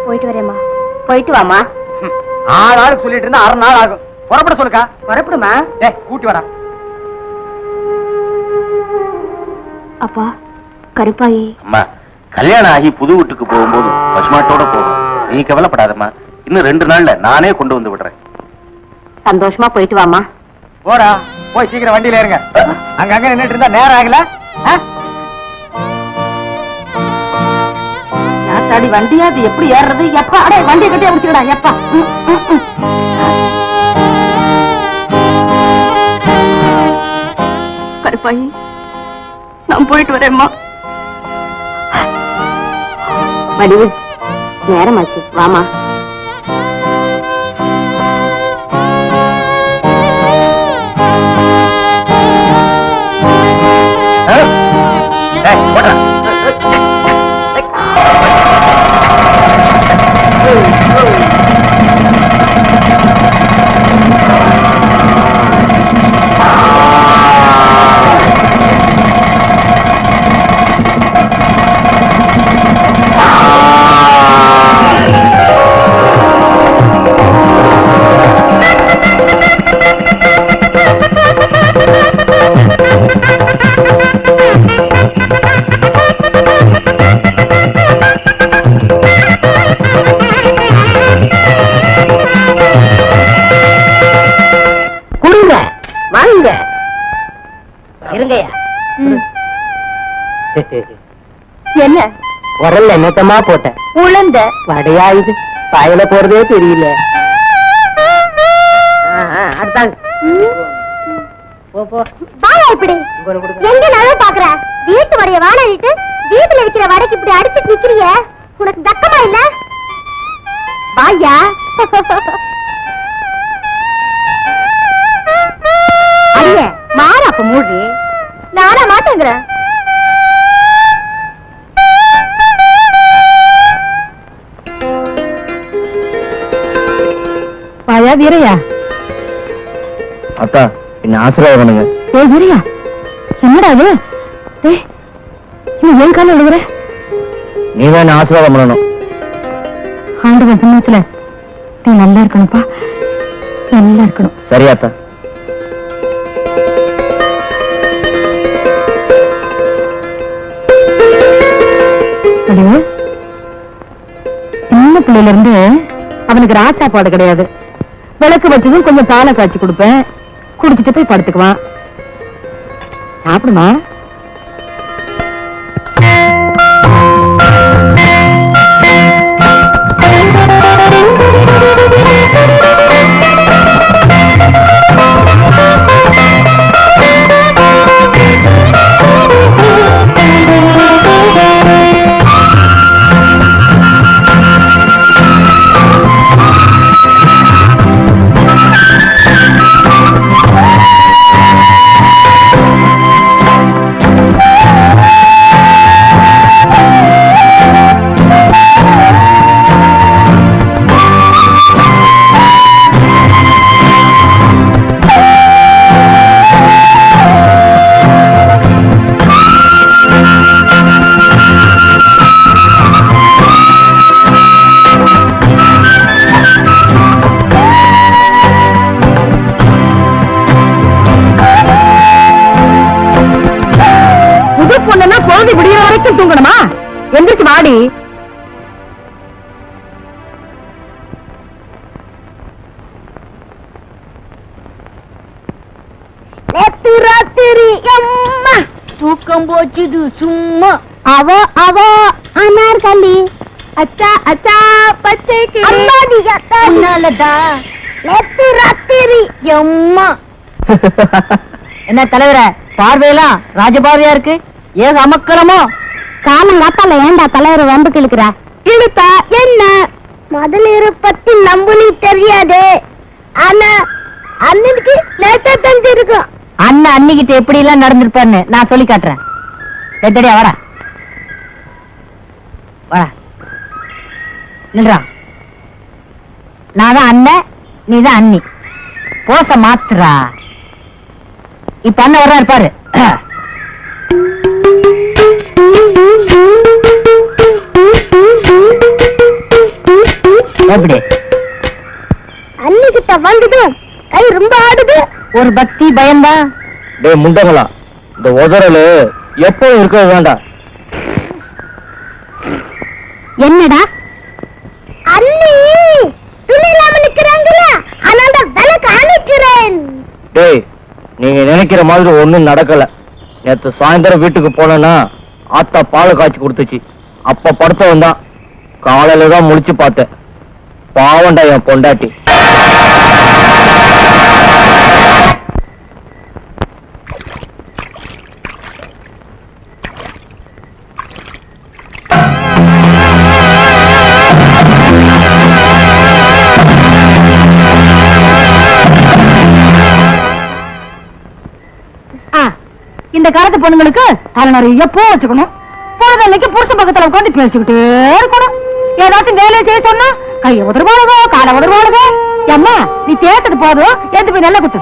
போயிட்டு வரேம்மா. போயிட்டு வாமா.
6 நாள் சொல்லிட்டு இருந்தா 6 நாள் ஆகும். புறப்பட சொல்லுக்கா.
புறப்படுமா?
கூட்டி வாடா.
அப்பா கருப்பாயி.
அம்மா, கல்யாணம் ஆகி புது வீட்டுக்கு போகும்போது பசுமாட்டோட போகும். நீ கவலைப்படாதம்மா. இன்னும் 2 நாள்ல நானே கொண்டு வந்து விடுறேன்.
சந்தோஷமா போயிட்டு வாமா.
போடா, போய் சீக்கிரம் வண்டியில ஏறுங்க. அங்க நின்னுட்டு இருந்தா நேரம் ஆகல.
நாத்தாடி வண்டியா அது எப்படி ஏறுறது? எப்பா அடே வண்டியை கட்டியா முடிச்சுடா எப்பா. கருப்பாயி நான் போயிட்டு வரேம்மா. வடிவு நேரமாச்சு, வாமா.
இருங்கய்யா.
என்ன
உரல்ல என்னத்தமா போட்டேன்?
உளுந்த
வடையா இது? பாயில போறதே தெரியல. அடுத்தாங்க.
இப்படி எங்க நானும் பாக்குற வீட்டு வடைய வாழிட்டு வீட்டுல இருக்கிற வடைக்கு இப்படி அடிச்சு நிக்கிறிய, உனக்கு தக்கமா இல்ல? வாயா. ஐயா மாற அப்ப மூடி நானா மாட்டேங்கிற. வாயா வீரையா.
அத்தா என்ன ஆசீர்வாதம் பண்ணுங்க.
ஏ வீரையா, என்னடா அது? ஏன் கால எழுதுற?
நீதான் ஆசீர்வாதம் பண்ணணும்.
ஆண்டவன் புண்ணியத்துல நீ நல்லா இருக்கணும்ப்பா, நல்லா இருக்கணும்.
சரியாத்தா.
சின்ன பிள்ளையில இருந்து அவனுக்கு ராசாப்பாடு கிடையாது. விளக்கு வச்சதும் கொஞ்சம் பாலை காய்ச்சி கொடுப்பேன், குடிச்சிட்டு போய் படுத்துக்குவான். சாப்பிடுமா? விடிய வரைக்கும் தூங்கணுமா? எந்திரிச்சு வாடி. நேத்து ராத்திரி அம்மா தூக்கம் போச்சுது சும்மா. அவ அனார்கலி அச்சா அச்சா பச்சை கிளி அம்மாடிகா நேத்து ராத்திரி அம்மா. என்ன தலைவர பார்வையெல்லாம் ராஜபார்வையா இருக்கு? ஏன் அமக்கலமோ? காலங்காத்தால ஏண்டா தலைவர் வம்புக்கு இழுக்கிறா? இழுத்தா என்ன? முதலீடு பத்தி நம்புனி தெரியாது, ஆனா அண்ணனுக்கு நேத்தா தெரிஞ்சிருக்கும். அண்ணன் அன்னிக்கிட்ட எப்படி எல்லாம் நடந்திருப்பான்னு நான் சொல்லி காட்டுறேன். எத்தடியா வாடா வாடா நில்றா. நான் தான் அண்ணன், நீதான் அண்ணி. போச மாத்துறா. இப்ப அண்ணன் வர்றா இருப்பாரு. எப்படி
அன்னிக்கிட்ட வந்ததும் கை ரொம்ப ஆடுது.
ஒரு பக்தி பயந்தா
டேய் முண்டங்களா, இந்த உதறலு எப்பவும் இருக்க வேண்டாம்.
என்னடா அண்ணி துணி இல்லாம நிக்கிறாங்களா, அதனால விலை காணிக்கிறேன்.
டேய் நீங்க நினைக்கிற மாதிரி ஒண்ணும் நடக்கல. நேத்து சாயந்தரம் வீட்டுக்கு போனேன்னா ஆத்தா பாலை காய்ச்சி கொடுத்துச்சு. அப்ப படுத்தவன் தான் காலையில தான் முழிச்சு பார்த்தேன். பாவண்டா என் பொண்டாட்டி.
இந்த காலத்து பொண்ணுங்களுக்கு தலை நிறைய பூ வச்சுக்கணும். பொழுதன்னைக்கு புருஷன் பக்கத்துல உட்காந்து பேசிக்கிட்டே இருக்கணும். ஏதாச்சும் வேலையை செய்ய சொன்னா கையை உதறுவாளுகோ காலை உதறுவாளுகோ. அம்மா நீ தேட்டது போதும், எது போய் நல்லா குத்து.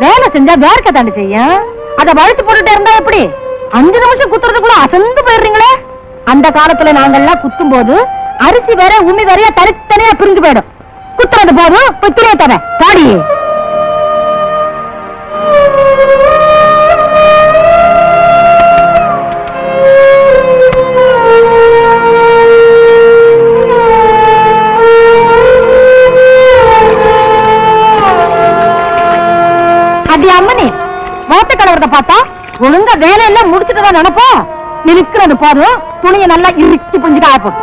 வேலை செஞ்சா வேர்க்க தாண்டி செய்யும். அத வழுத்து போட்டுட்டே இருந்தா எப்படி? 5 நிமிஷம் குத்துறதுக்குள்ள அசந்து போயிடுறீங்களே. அந்த காலத்துல நாங்கெல்லாம் குத்தும் போது அரிசி வேற உமி வேறையா தனித்தனியா பிரிஞ்சு போயிடும். குத்துறது போதும், போய் துணியை தர பாடி. அடி அம்மனே, மோத்த கலவரத்தை பார்த்தா ஒழுங்கா வேலையெல்லாம் முடிச்சுட்டு தான் நினைப்போம். இருக்கிறது போதும், துணியை நல்லா இறுக்கி புஞ்சுட்டு ஆப்போம்.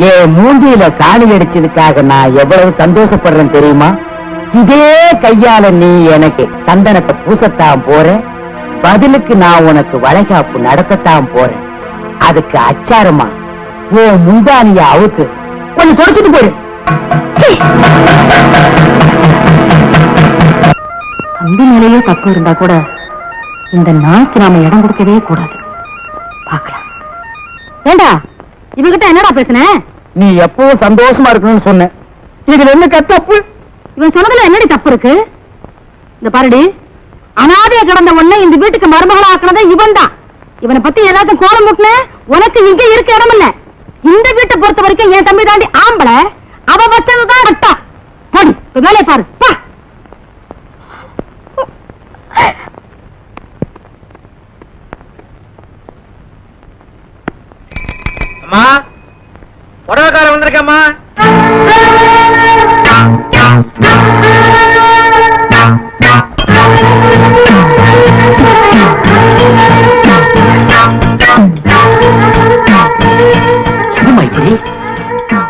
என் மூஞ்சியில சாணி அடிச்சதுக்காக நான் எவ்வளவு சந்தோஷப்படுறேன் தெரியுமா? இதே கையால நீ எனக்கு சந்தனத்தை பூசத்தான் போற, பதிலுக்கு நான் உனக்கு வளைகாப்பு நடத்தத்தான் போறேன். அதுக்கு அச்சாரமா உன் முந்தானிய அவுத்து கொஞ்சம் தொடச்சிட்டு போயிரு.
தம்பி நிலையே தப்பு இருந்தா கூட இந்த நாய்க்கு நாம இடம் கொடுக்கவே கூடாது. பாக்கலாம். ஏண்டா இவகிட்ட என்னடா பேசுன?
நீ எப்பவும் சந்தோஷமா இருக்கணும்னு சொன்ன. இதுல என்ன தப்பு?
இவன் சொன்னதுல என்னடி தப்பு இருக்கு? இந்த பாருடி, அனாதைய கிடந்த உடனே இந்த வீட்டுக்கு மருமகளா ஆக்கினது இவன் தான். இவனை பத்தி ஏதாச்சும் கோலம் முட்டின உனக்கு இங்க இருக்க இடம் இல்ல. இந்த வீட்டை பொறுத்த வரைக்கும் என் தம்பி தாண்டி ஆம்பளை, அவ வச்சதுதான் வட்டா. போடி வேலையை பாரு.
அம்மா, புடவைக்கார வந்திருக்கம்மா.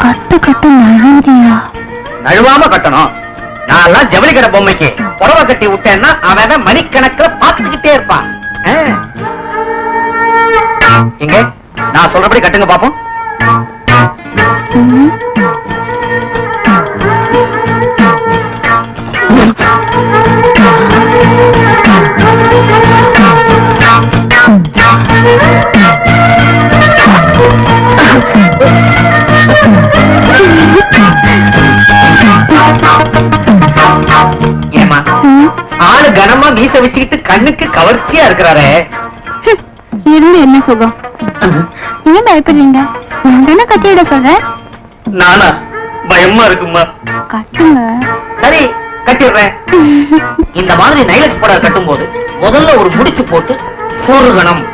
கட்டு கட்டு நழுவியா?
நழுவாம கட்டணும். நான் ஜவுளி கடை பொம்மைக்கு புடவை கட்டி விட்டேன்னா அவன் மணிக்கணக்கில் பார்த்துக்கிட்டே இருப்பான். இங்க நான் சொல்றபடி கட்டுங்க பாப்போம். ஏமா ஆளு கனமா மீச வச்சுக்கிட்டு கண்ணுக்கு கவர்ச்சியா இருக்கிறாரே.
இருந்து என்ன சுகம்? ஏன் பயப்படுறீங்க? நான் கட்டிட சொல்றேன்.
நானா? பயமா இருக்குமா?
கட்டுங்க.
சரி கட்டிடுறேன். இந்த மாதிரி நைலக்ஸ் புடவை கட்டும் போது முதல்ல ஒரு முடிச்சு போட்டு சொருகணும்.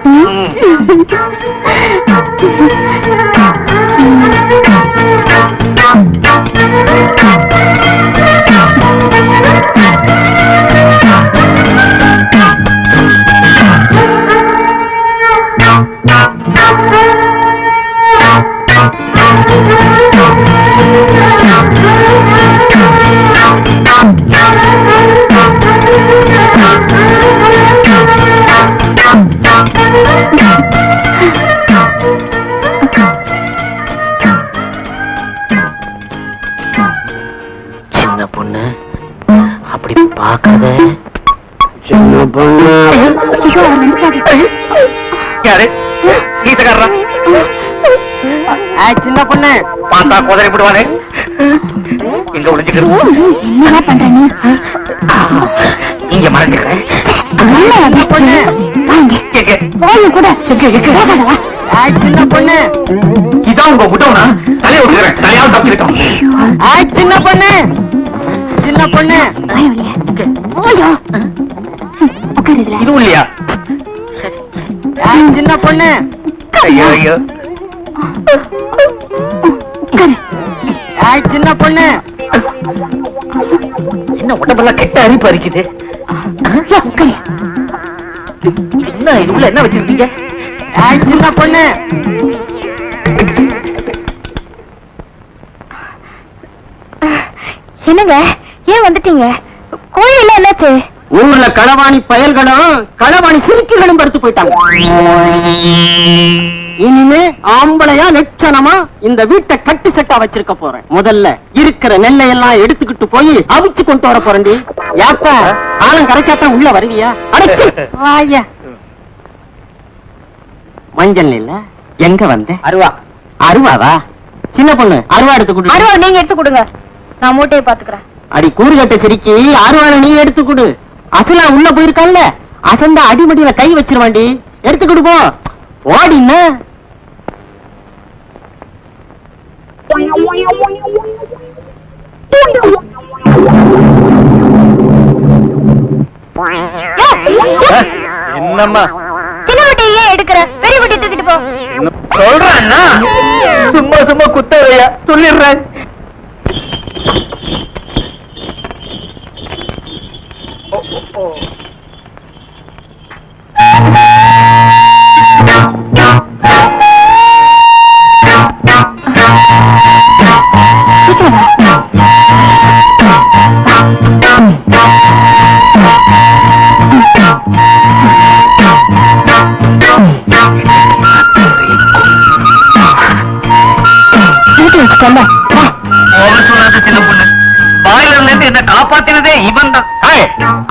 சின்ன பொண்ணு
ஐயோ, அவர் வந்துட்டாரு.
யாரு கீசக்காரா?
சின்ன பொண்ணு
பார்த்தா குதிரை விடுவானே. இங்க ஒளிஞ்சுக்கிறது.
என்னடா பண்ற நீ?
இங்க மறைஞ்சுக்கிறேன்.
அண்ணா,
பொண்ணு
எங்க?
போய் கூட போகாதவா?
சின்ன பொண்ணு
இதான் உங்க முட்டவனா? தலையை விட்டுக்கிறேன். தலையாவது தப்பிருக்கோம்.
சின்ன பொண்ணு சின்ன பொண்ணு
போயோ உட்காருதுல.
இதுவும் இல்லையா?
சின்ன பொண்ணு
ஐயோ ஐயோ.
உட்காரு.
சின்ன பொண்ணு
என்ன உடம்பெல்லாம் கெட்ட அரிப்பு அரிக்குது.
உட்காரு.
என்ன இது உள்ள என்ன வச்சிருக்கீங்க?
சின்ன பொண்ணு
என்னங்க ஏன் வந்துட்டீங்க? கோயில்ல என்னாச்சு?
ஊர்ல களவாணி பயல்களும் களவாணி சிறுக்கிகளும் படுத்து போயிட்டாங்க. இனிமே ஆம்பளையா லட்சணமா இந்த வீட்டை கட்டு செட்டா வச்சிருக்க போறேன். முதல்ல இருக்கிற நெல்லை எல்லாம் எடுத்துக்கிட்டு போய் அவிச்சு கொண்டு வர போறேன்டி. யாப்ப காலம் கரைச்சாத்தான் உள்ள வருவியா? அடச்சி வாயா. மஞ்சள் இல்ல எங்க வந்த? அருவா. அருவாவா? சின்ன பொண்ணு அருவா எடுத்து கொடு.
அருவா நீங்க எடுத்து கொடுங்க, நான் மூட்டையை பாத்துக்கிறேன்.
அடி கூறுகட்ட சிரிக்கி அருவாளை நீ எடுத்து கொடு. அசலா உள்ள போயிருக்கான்ல, அசந்த அடிமடியில கை வச்சிருவாண்டி. எடுத்து கொடுப்போம் ஓடின்னு.
என்னம்மா
சின்ன மூட்டையை ஏன் எடுக்கிற? பெரிய மூட்டை தூக்கிட்டு போ.
சொல்றேன்னா? சும்மா சும்மா குத்தவையா சொல்லிடுறேன். சின்ன பொண்ணு பாய்லர்ல இருந்து என்ன காப்பாத்தினதே இவன் தான்.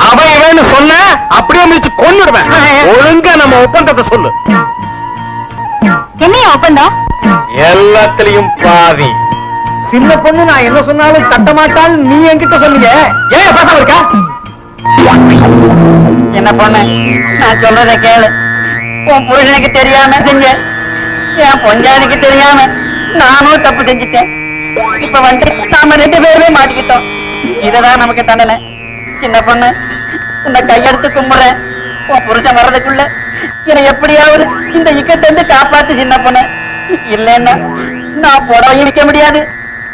அவன் இவன்னு சொன்ன அப்படியே மிதிச்சு கொன்னுடுவேன். ஒழுங்கா நம்ம ஒப்பந்தத்தை சொல்லு.
என்னையா ஒப்பந்தம்?
எல்லாத்திலையும் பாதி.
சின்ன பொண்ணு நான் என்ன சொன்னாலும் தட்ட மாட்டான்னு நீ என்கிட்ட சொன்னீங்க.
ஏன் பேசாம இருக்கா?
என்ன பொண்ணு நான் சொல்றத கேளு. உன் புருஷனுக்கு தெரியாம செஞ்ச, என் பொஞ்சாதிக்கு தெரியாம நானும் தப்பு செஞ்சுட்டேன். இப்ப வந்து நாம 2 பேருமே மாட்டிக்கிட்டோம். இதுதான் நமக்கு தண்டனை. சின்ன பொண்ணு உன்னை கையெடுத்து கும்புறேன். உன் புருஷன் வர்றதுக்குள்ள என்னை எப்படியாவது இந்த இக்கத்திலிருந்து காப்பாத்து சின்ன பொண்ணு. இல்லைன்னா நான் புடவையும் விற்க முடியாது,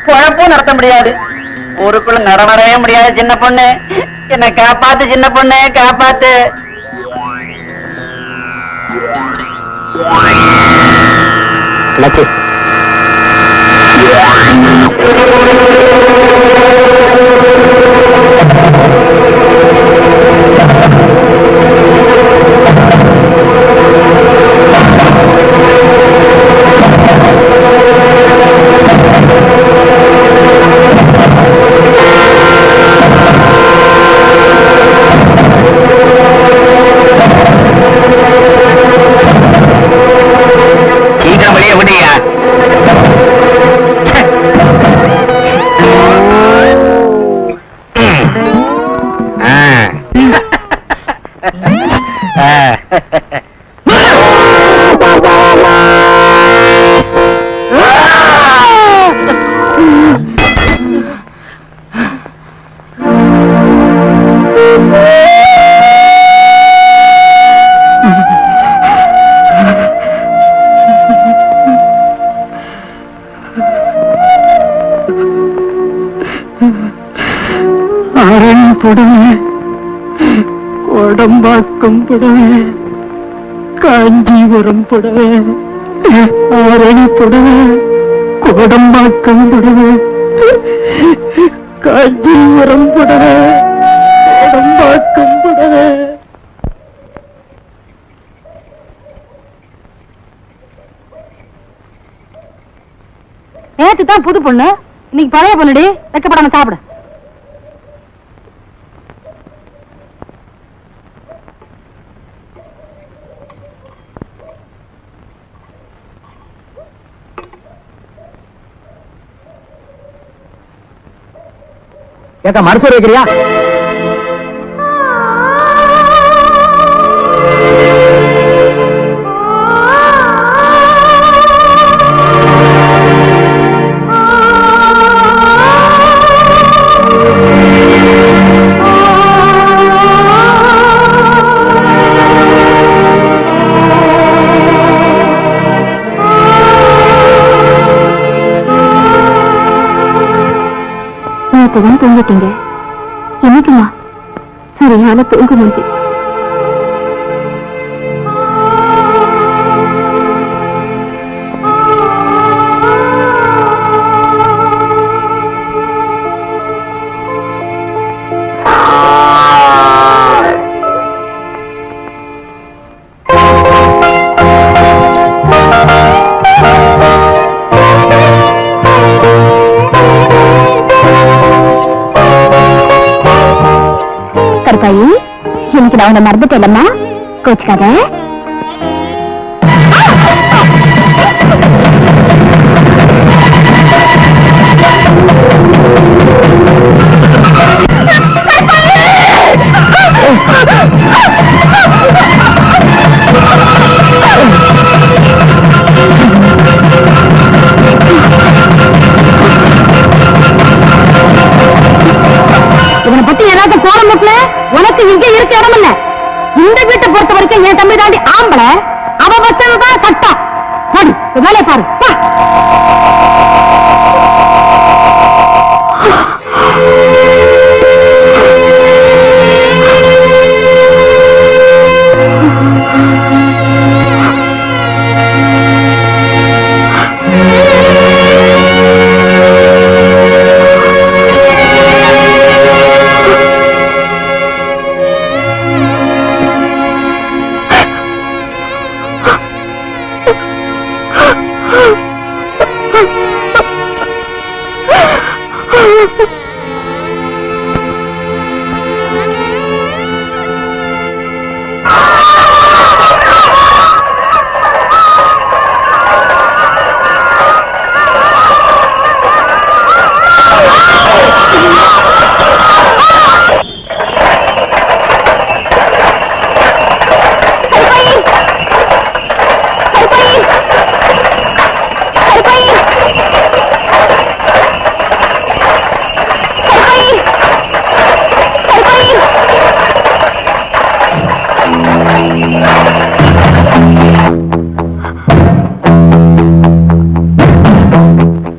குழப்பும் நடத்த முடியாது, ஊருக்குள்ள நடவரவே முடியாது. சின்ன பொண்ணு என்னை காப்பாத்து சின்ன பொண்ணு, காப்பாத்து.
சீக்கிரம் வெளியே விடுயா.
ஆரணி புடவை, கோடம்பாக்கம் புடவை, காஞ்சிபுரம் புடவை, ஆரணி புடவை, கோடம்பாக்கம் புடவை, காஞ்சிபுரம் புடவை, கோடம்பாக்கம் புடவை.
நேத்து தான் புது பொண்ணு, இன்னைக்கு பழைய பொண்ணுடி. வைக்கப்படாம சாப்பிடு.
ஏக்கா மறுசோறு வைக்கிறியா?
நேற்றுதான் தூங்கிட்டீங்க, இன்னைக்குமா சரியான தூங்கு மூஞ்சி. கருப்பாயி, இன்னைக்கு நான் உன்னை மறந்துட்டேன்லம்மா, கோச்சுக்காத. இவனை பத்தி ஏதாவது கோலம் முட்டல, உனக்கு இங்க இருக்க இடம் இல்ல. இந்த வீட்டை பொறுத்த வரைக்கும் என் தம்பி தாண்டி ஆம்பளை, அவ வச்சதுதான் சட்டம். வேலையை பாரு.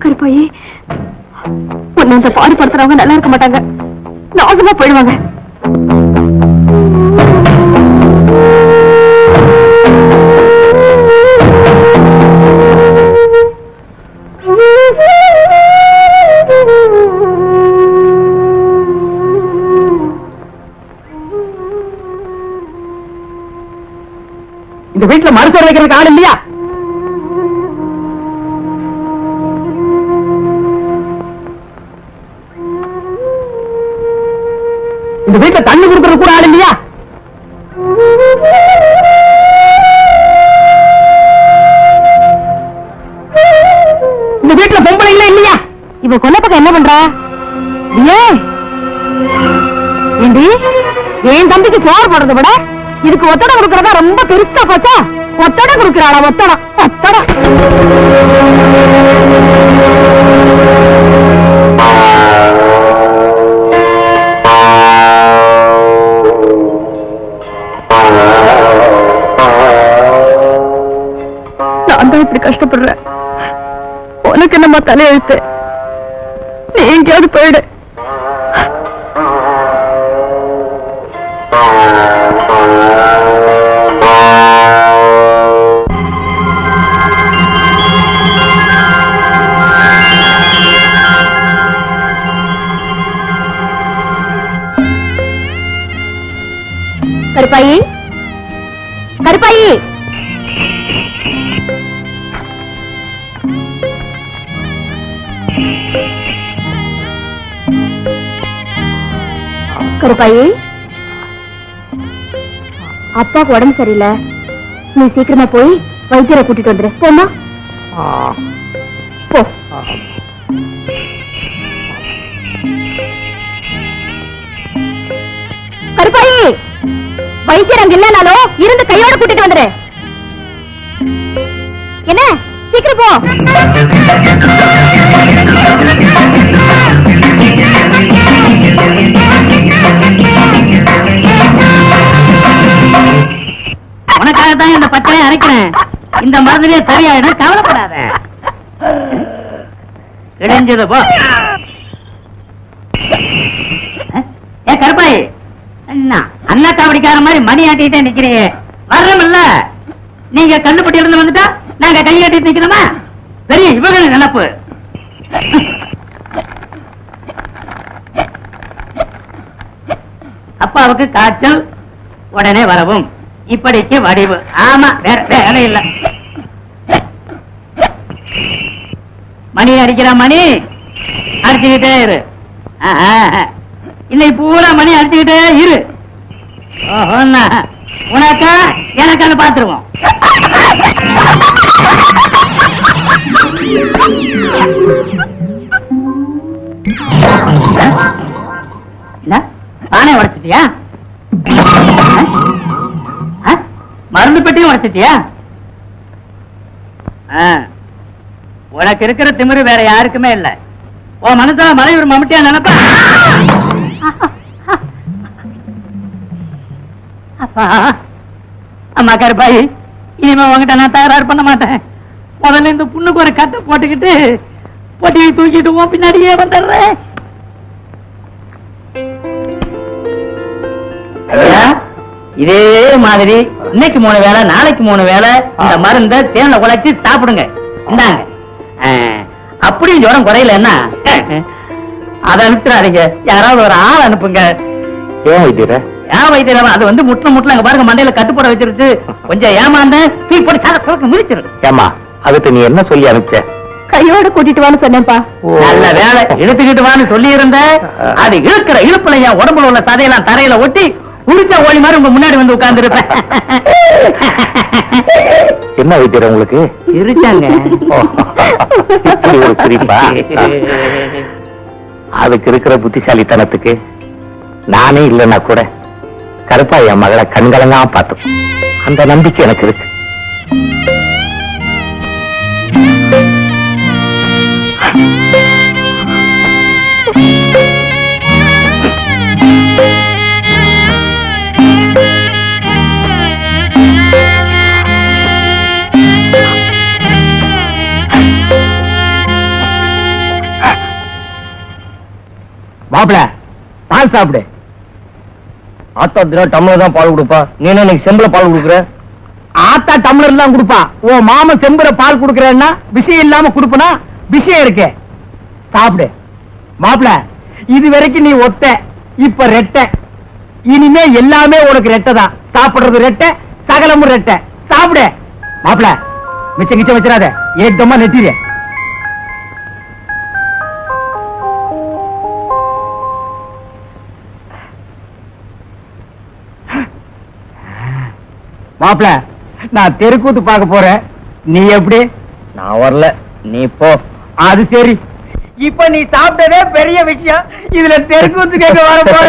கருப்பாயி, உன்னை இந்த பாடுபடுத்துறவங்க நல்லா இருக்க மாட்டாங்க, நாசமா போயிடுவாங்க.
இந்த வீட்டுல மறுசோறு வைக்கிறதுக்கு ஆள் இல்லையா? இந்த வீட்டுல தண்ணி கொடுக்கறது கூட ஆள் இல்லையா? இந்த வீட்டுல பொம்பளைங்களே இல்லையா?
இவ கொல்லப்பக்க என்ன பண்றா?
ஏன் ஏண்டி, என் தம்பிக்கு சோறு போடுறத விட இதுக்கு ஒத்தடம் கொடுக்கறதா ரொம்ப பெருசா போச்சா? ஒத்தடம் கொடுக்கிறாளா? ஒத்தடம் ஒத்தடம். நான் தான் இப்படி கஷ்டப்படுறேன், உனக்கு நம்ம தலையெழுத்து. நீ எங்கேயாவது போயிடு. கருப்பாயி, கருப்பாயி, கருப்பாயி, அப்பாவுக்கு உடம்பு சரியில்லை, நீ சீக்கிரமா போய் வைத்தியரை கூட்டிட்டு வந்துரு. போமா போ.
தாயி, வைத்தியர் அங்க இல்லனாலும் இருந்து கையோட கூட்டிட்டு வந்துரு. என்ன சீக்கிரம் போ.
உனக்காகத்தான் இந்த பச்சையை அரைக்கிறேன். இந்த மருந்துலயே சரியாயிடும், கவலைப்படாத. இடைஞ்சது போ. ஏ கருப்பாய், அண்ணா காவடிக்கார மாதிரி மணி ஆட்டிட்டே நிக்கிறீங்க. வர்றமில்ல, நீங்க கண்ணுப்பட்டி இருந்து வந்துட்டா நாங்க கை ஆட்டிட்டு நிக்கிறோமா? பெரிய இவங்க நினைப்பு. அப்பாவுக்கு காய்ச்சல், உடனே வரவும். இப்படிக்கு வடிவு. ஆமா, வேற வேலை இல்ல. மணி அடிக்கிற மணி அடிச்சுக்கிட்டே இரு. இன்னைக்கு பூரா மணி அடிச்சுக்கிட்டே இரு. உனக்கா எனக்கான பாத்துருவோம். பானை உடைச்சிட்டியா? மருந்து பெட்டியும் உடைச்சிட்டியா? உனக்கு இருக்கிற திமிரு வேற யாருக்குமே இல்ல. உன் மனசுல மலையூர் மம்முட்டியா நினைப்பா? அப்பா, அம்மா கருப்பாயி, இனிமே உங்ககிட்ட நான் தகராறு பண்ண மாட்டேன். முதல்ல இந்த புண்ணுக்கு ஒரு கட்டை போட்டுக்கிட்டு பொட்டியை தூக்கிட்டு உன் பின்னாடியே வந்துடுறேன். இதே மாதிரி இன்னைக்கு 3 வேளை, நாளைக்கு 3 வேளை இந்த மருந்த தேன்ல குழைச்சி சாப்பிடுங்க. இந்தாங்க. அப்படியும் ஜுரம் குறையலன்னா அதை அனுப்பிடாதீங்க, யாராவது ஒரு ஆள் அனுப்புங்க.
ஏன் வைத்தியர?
ஏன் வைத்தியர்? அது வந்து முட்டில அங்க பாருங்க, மண்டையில கட்டுப்போட வச்சிருச்சு. கொஞ்சம் ஏமாந்த தூக்கி போட்டு முடிச்சிரு.
ஏமா, அதுக்கு நீ என்ன சொல்லி அனுப்பிச்ச?
கையோட கூட்டிட்டு வான்னு சொன்னேன்ப்பா.
நல்ல வேலை, இழுத்துக்கிட்டு வான்னு சொல்லி இருந்த. அது இழுக்கிற இழுப்புல என் உடம்புல உள்ள சதையெல்லாம் தரையில ஒட்டி உரிச்ச ஓடி மாதிரி உங்க முன்னாடி வந்து உட்கார்ந்து இருப்பேன்.
என்ன வைத்தியர் உங்களுக்கு?
இருக்காங்க.
ஒரு சிரிப்பா? அதுக்கு இருக்கிற புத்திசாலித்தனத்துக்கு நானே இல்லைன்னா கூட கருப்பா என் மகளை கண்கலங்கா பார்த்தோம். அந்த நம்பிக்கை எனக்கு இருக்கு.
மாப்பிள, பால் சாப்பிடு. ஆத்தா தினம் டம்ளர் தான் பால் கொடுப்பா, நீ என்ன இன்னைக்கு செம்புல பால் கொடுக்குற? ஆத்தா டம்ளர் தான் கொடுப்பா, ஓ மாமன் செம்புல பால் கொடுக்கறேன்னா விஷயம் இல்லாம கொடுப்பனா? விஷயம் இருக்கு, சாப்பிடு. மாப்பிள, இது வரைக்கும் நீ ஒத்த, இப்ப ரெட்டை. இனிமே எல்லாமே உனக்கு ரெட்டை தான். சாப்பிடுறது ரெட்டை, சகலமும் ரெட்டை. சாப்பிடு. மாப்பிள, மிச்சம் கிச்சம் வச்சிடாத, ஏக்கமா நெத்திர. மாப்பிள, நான் தெருக்கூத்து பார்க்க போறேன், நீ எப்படி? நான் வரல, நீ போ. அது சரி, இப்ப நீ சாப்பிட்டதே பெரிய விஷயம், இதுல தெருக்கூத்து கேட்க வர போற.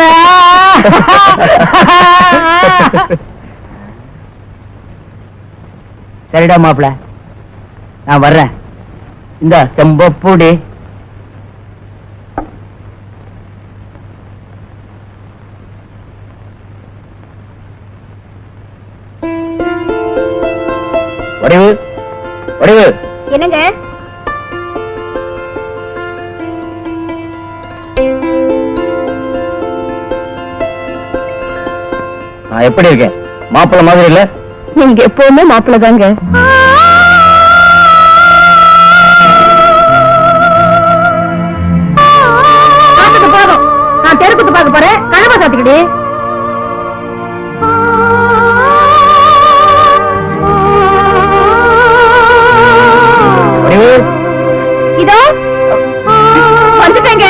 சரிடா மாப்பிள, நான் வர்றேன். இந்த செம்பப்பூடி. வடிவு, வடிவு.
என்னங்க?
நான் எப்படி இருக்கேன்? மாப்பிள்ள மாதிரி இல்ல?
நீங்க எப்பவுமே மாப்பிள்ள தாங்க. போதும், நான் தெருக்குத்து பார்க்க போறேன். கனவா சாத்திக்கிடு. இதோ வந்துட்டேங்க.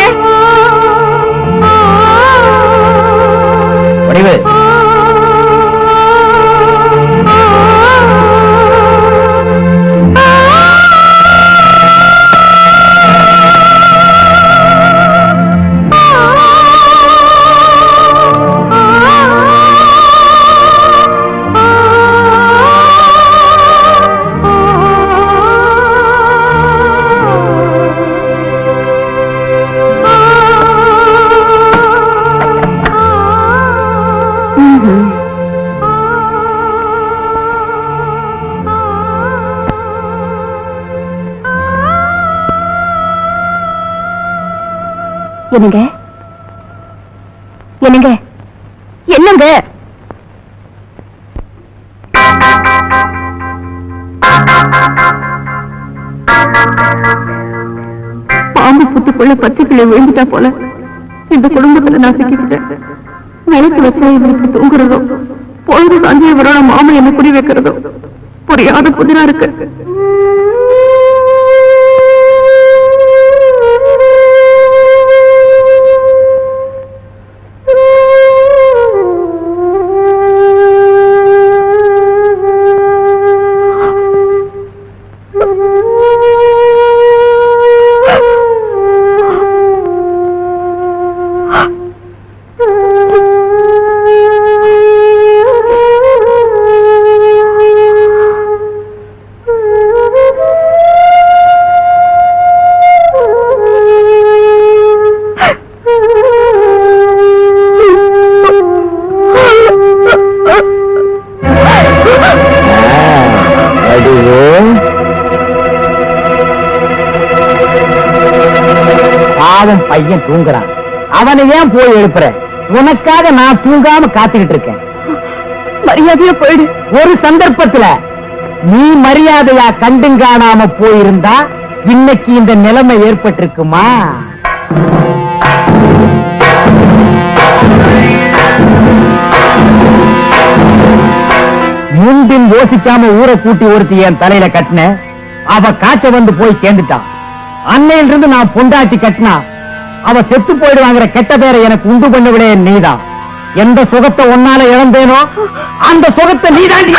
வடிவு,
என்னங்க என்னங்க என்னங்க பாம்பு புத்துக்குள்ள பச்சைக்கிளை விழுந்துட்டா போல இந்த குடும்பத்துல நான் சிக்கிக்கிட்டேன். விளக்கு வச்சா இவருக்கு தூங்குறதோ, பொழுது சாஞ்சி இவரோட மாமா என்ன குடி வைக்கிறதோ புரியாத புதிரா இருக்கு.
பாவம் பையன் தூங்குறான், அவனை ஏன் போய் எழுப்புற? உனக்காக நான் தூங்காம காத்துக்கிட்டு இருக்கேன்.
மரியாதையா போயிடு.
ஒரு சந்தர்ப்பத்துல நீ மரியாதையா கண்டுங்காணாம போயிருந்தா இன்னைக்கு இந்த நிலைமை ஏற்பட்டிருக்குமா? முன்பின் யோசிக்காம ஊரை கூட்டி ஒருத்தி என் தலையில கட்டின, அவ காய்ச்ச வந்து போய் சேர்ந்துட்டான். அன்னையிலிருந்து நான் பொண்டாட்டி கட்டினா அவ செத்து போயிடுவாங்கிற கெட்ட பேரை எனக்கு உண்டு பண்ண விட நீதான். எந்த சுகத்தை ஒன்னால இழந்தேனோ அந்த சுகத்தை நீதாண்டி.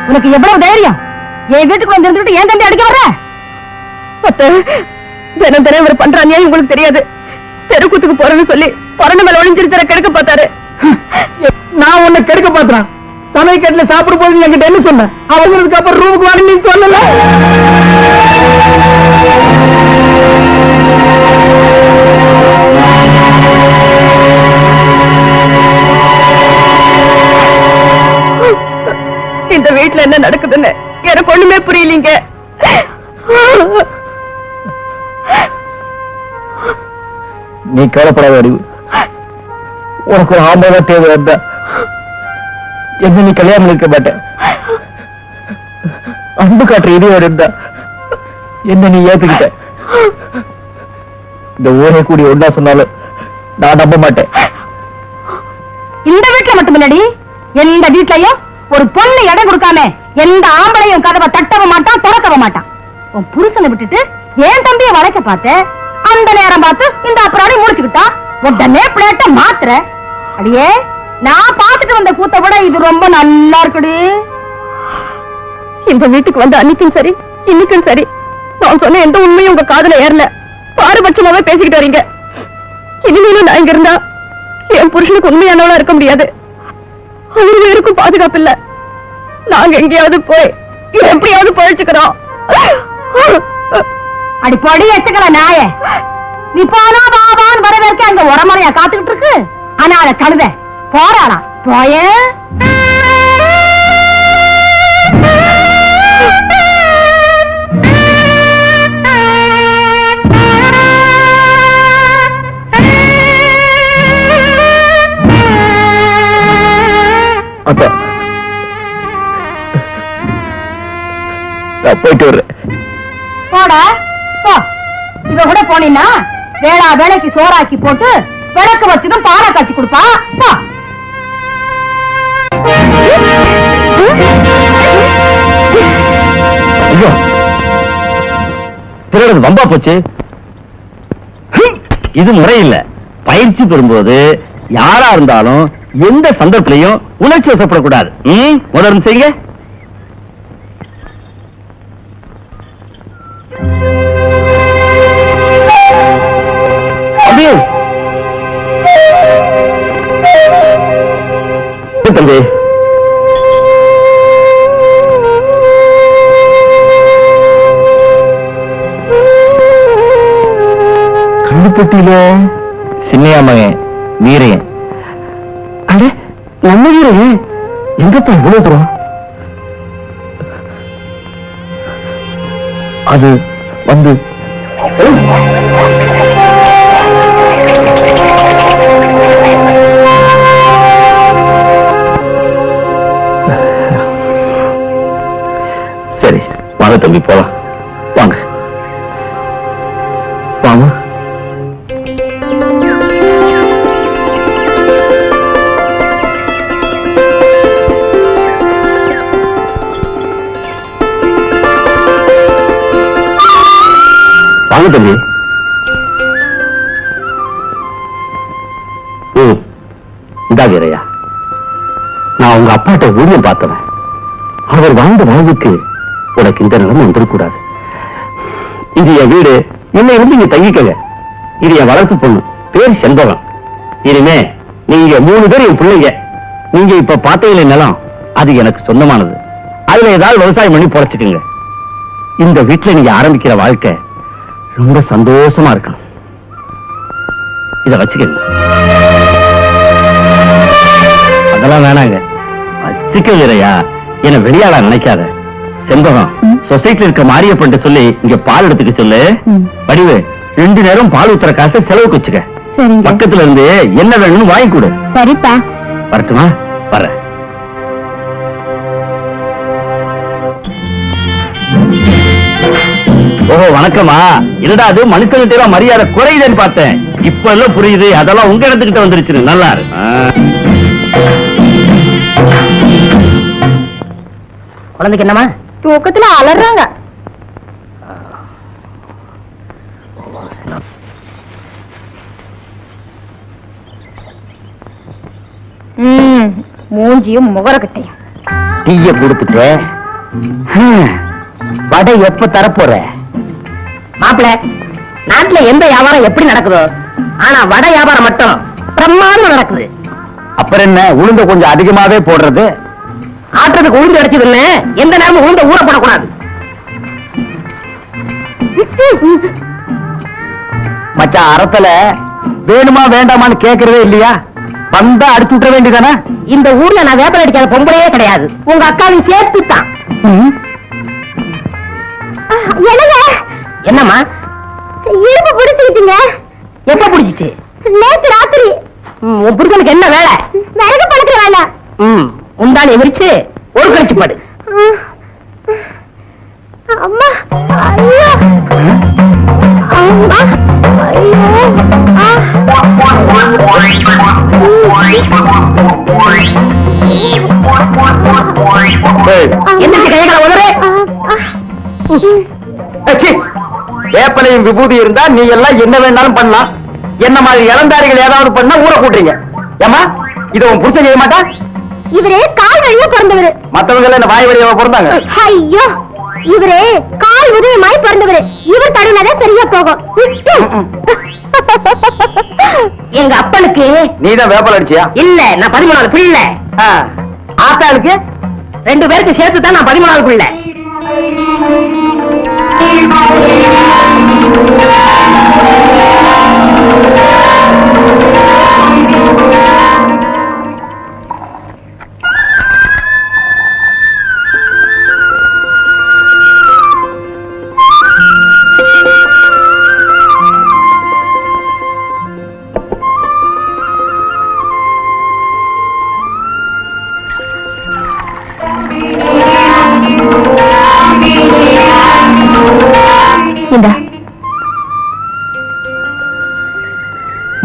உனக்கு எவ்வளவு தைரியம்? என் வீட்டுக்கு வந்து இருந்துட்டு ஏன் தம்பி அடிக்க வர்ற? தினம் தினம் இவர் பண்ற அநியாயம் உங்களுக்கு தெரியாது. தெருக்கூத்துக்கு போறேன்னு சொல்லி பரண மேல ஒளிஞ்சிருக்கிற கெடுக்க பார்த்தாரு.
நான் உன்னை கெடுக்க பாத்துறான். சமையக்கட்டுல சாப்பிட போது என்கிட்ட என்ன சொன்ன? அவங்களுக்கு அப்புறம் ரூமுக்கு வாங்க நீ சொல்லல.
இந்த வீட்டுல என்ன நடக்குதுன்னு எனக்கு ஒண்ணுமே புரியலீங்க.
நீ கவலைப்படாத அறிவு. உனக்கு ஒரு ஆம்பளை தேவை இருந்தா என்ன நீ கல்யாணம் இருக்க மாட்டேன். அன்பு காட்டுற இதயோடு இருந்தா என்ன நீ ஏத்துக்கிட்ட. இந்த ஊரை கூடி ஒன்றா சொன்னாலும் நான் நம்ப மாட்டேன்.
இந்த வீட்டுல மட்டும் இல்லடி, எந்த வீட்லயும் ஒரு பொண்ணு இடம் கொடுக்காம எந்த ஆம்பளையும் கதவை தட்டவும் மாட்டான், திறக்கவும் மாட்டான். உன் புருஷனை விட்டுட்டு ஏன் தம்பியை வளைக்க பார்த்த, அந்த நேரம் பார்த்து இந்த அப்புறம் முடிச்சுக்கிட்டா உடனே பிளேட்ட மாத்துற. அடியே, நான் பார்த்துட்டு வந்த கூத்த விட இது ரொம்ப நல்லா இருக்குடி. இந்த வீட்டுக்கு வந்து அன்னைக்கும் சரி இன்னைக்கும் சரி நான் சொன்ன எந்த உண்மையும் உங்க காதுல ஏறல. பாரபட்சமாவே பேசிக்கிட்டு வரீங்க. இனிமேலும் நான் இங்க இருந்தா என் புருஷனுக்கு உண்மையானவளா இருக்க முடியாது. அவரு பேருக்கும் பாதுகாப்பு இல்ல. நாங்க எங்கேயாவது போய் எப்படியாவது பழிச்சுக்கிறோம். அடி பொடி எச்சுக்கிற நாய, நீ போனா பாபான்னு வரவேற்க அங்க உரமுறையா காத்துக்கிட்டு இருக்கு. ஆனா அத கழுத போறாளா போய.
அப்பா நான் போயிட்டு வர்றேன்.
போடா போ. இவ கூட போனீன்னா வேளா வேலைக்கு சோறாக்கி போட்டு விளக்கு வச்சுதான் பாலை காய்ச்சி கொடுப்பா. போ.
ஐயோ, திருடுறது வம்பா போச்சு. இது முறையில்லை. பயிற்சி பெறும்போது யாரா இருந்தாலும் எந்த சந்தர்ப்பத்திலையும் உணர்ச்சி வசப்படக்கூடாது. முதல் செய்யுங்க. தம்பி, கண்டுபட்டியில சின்னையா மகன் வீரையன். அடே, நம்ம வீரையன் எங்கப்பா இவ்வளவு தூரம்? அது வந்து சரி, வாங்க தம்பி போலாம். வாங்க வாங்க. வாங்க தம்பி. இதா வீரையா, நான் உங்க அப்பாட்ட ஊழியம் பார்த்தவன். அவர் வாழ்ந்த வாழ்வுக்கு உனக்கு இந்த நிலைமை வந்துடக்கூடாது. இது என் வீடு, என்னை வந்து இங்க தங்கிக்கங்க. இது என் வளர்ப்பு பொண்ணு, பேர் செண்பகம். இனிமே நீங்க 3 பேர் என் பிள்ளைங்க. நீங்க இப்ப பார்த்தீங்களே நிலம், அது எனக்கு சொந்தமானது. அதுல ஏதாவது விவசாயம் பண்ணி பொழைச்சுக்குங்க. இந்த வீட்டுல நீங்க ஆரம்பிக்கிற வாழ்க்கை ரொம்ப சந்தோஷமா இருக்கணும். இத வச்சுக்கங்க. அதெல்லாம் வேணாங்க, வச்சுக்க வீரையா. என்ன வெளியாளா நினைக்காத. செண்பகம், சொசைட்டில இருக்க மாரியப்பன் சொல்லி இங்க பால் எடுத்துக்க சொல்லு. வடிவு 2 நேரம் பால் ஊத்துற காசை செலவுக்கு வச்சுக்க. பக்கத்துல இருந்து என்ன வேணும்னு வாங்கி கொடு.
சரிப்பா.
வரட்டுமா? வர. ஓஹோ, வணக்கமா. இல்லடா, அது மனுஷனுக்கு மரியாதை குறையுதுன்னு பார்த்தேன். இப்ப எல்லாம் புரியுது. அதெல்லாம் உங்க இடத்துக்கிட்ட வந்துருச்சு. நல்லா
குழந்தைக்கு என்னமா?
தூக்கத்துல அலறாங்க. மூஞ்சியும் முகரக்கட்டையும்.
டீய கொடுத்துட்டு வடை எப்ப தரப்போற?
மாப்பிள்ள, நாட்டுல எந்த வியாபாரம் எப்படி நடக்குதோ, ஆனா வடை வியாபாரம் மட்டும் பிரமாதம் நடக்குது.
அப்புறம் என்ன, உளுந்த கொஞ்சம் அதிகமாவே போடுறது?
ஆட்டுறதுக்கு உளுந்து அடைச்சது இல்ல, எந்த நேரமும் உளுந்த ஊற போடக்கூடாது.
மச்சான், அறத்துல வேணுமா வேண்டாமான்னு கேக்குறதே இல்லையா? வந்தா அடிச்சு விட்டுற வேண்டியதானே?
இந்த ஊர்ல நான் வேப்பல் அடிக்காத பொம்பளையே கிடையாது. உங்க அக்காவையும் சேர்த்துத்தான். என்னம்மா?
இடுப்பு பிடிச்சிக்கிட்டீங்க.
எப்ப பிடிச்சிச்சு?
நேற்று ராத்திரி.
உன் புருஷனுக்கு என்ன வேலை?
விறகு பழக்கிற வேலை.
உண்டானி விரிச்சு ஒரு கழிச்சு பாடு.
அம்மா, ஐயோ, அம்மா, ஐயோ,
என்ன கைகளை உதறே?
வேப்பனையும் விபூதி இருந்தா நீ எல்லாம் என்ன வேணாலும் பண்ணலாம். என்ன மாதிரி இளந்தாரிகள் ஏதாவது பண்ணா ஊற கூட்டுறீங்க. ஏமா, இதை உன் புருஷன் செய்ய மாட்டா?
இவரே கால் வழியா பிறந்தவரு.
மத்தவங்க எல்லாம் வாய் வழியா பிறந்தாங்க.
ஐயோ, இவரே கால் உதயமாய் பிறந்தவரு. இவர் தடுனாதான் சரியா போகும்.
எங்க அப்பனுக்கு
நீதான் வேப்பல் அடிச்சியா?
இல்ல, நான் 13வது பிள்ளை.
ஆத்தாளுக்கு
2 பேருக்கு சேர்த்து தான் நான் 13வது பிள்ளை.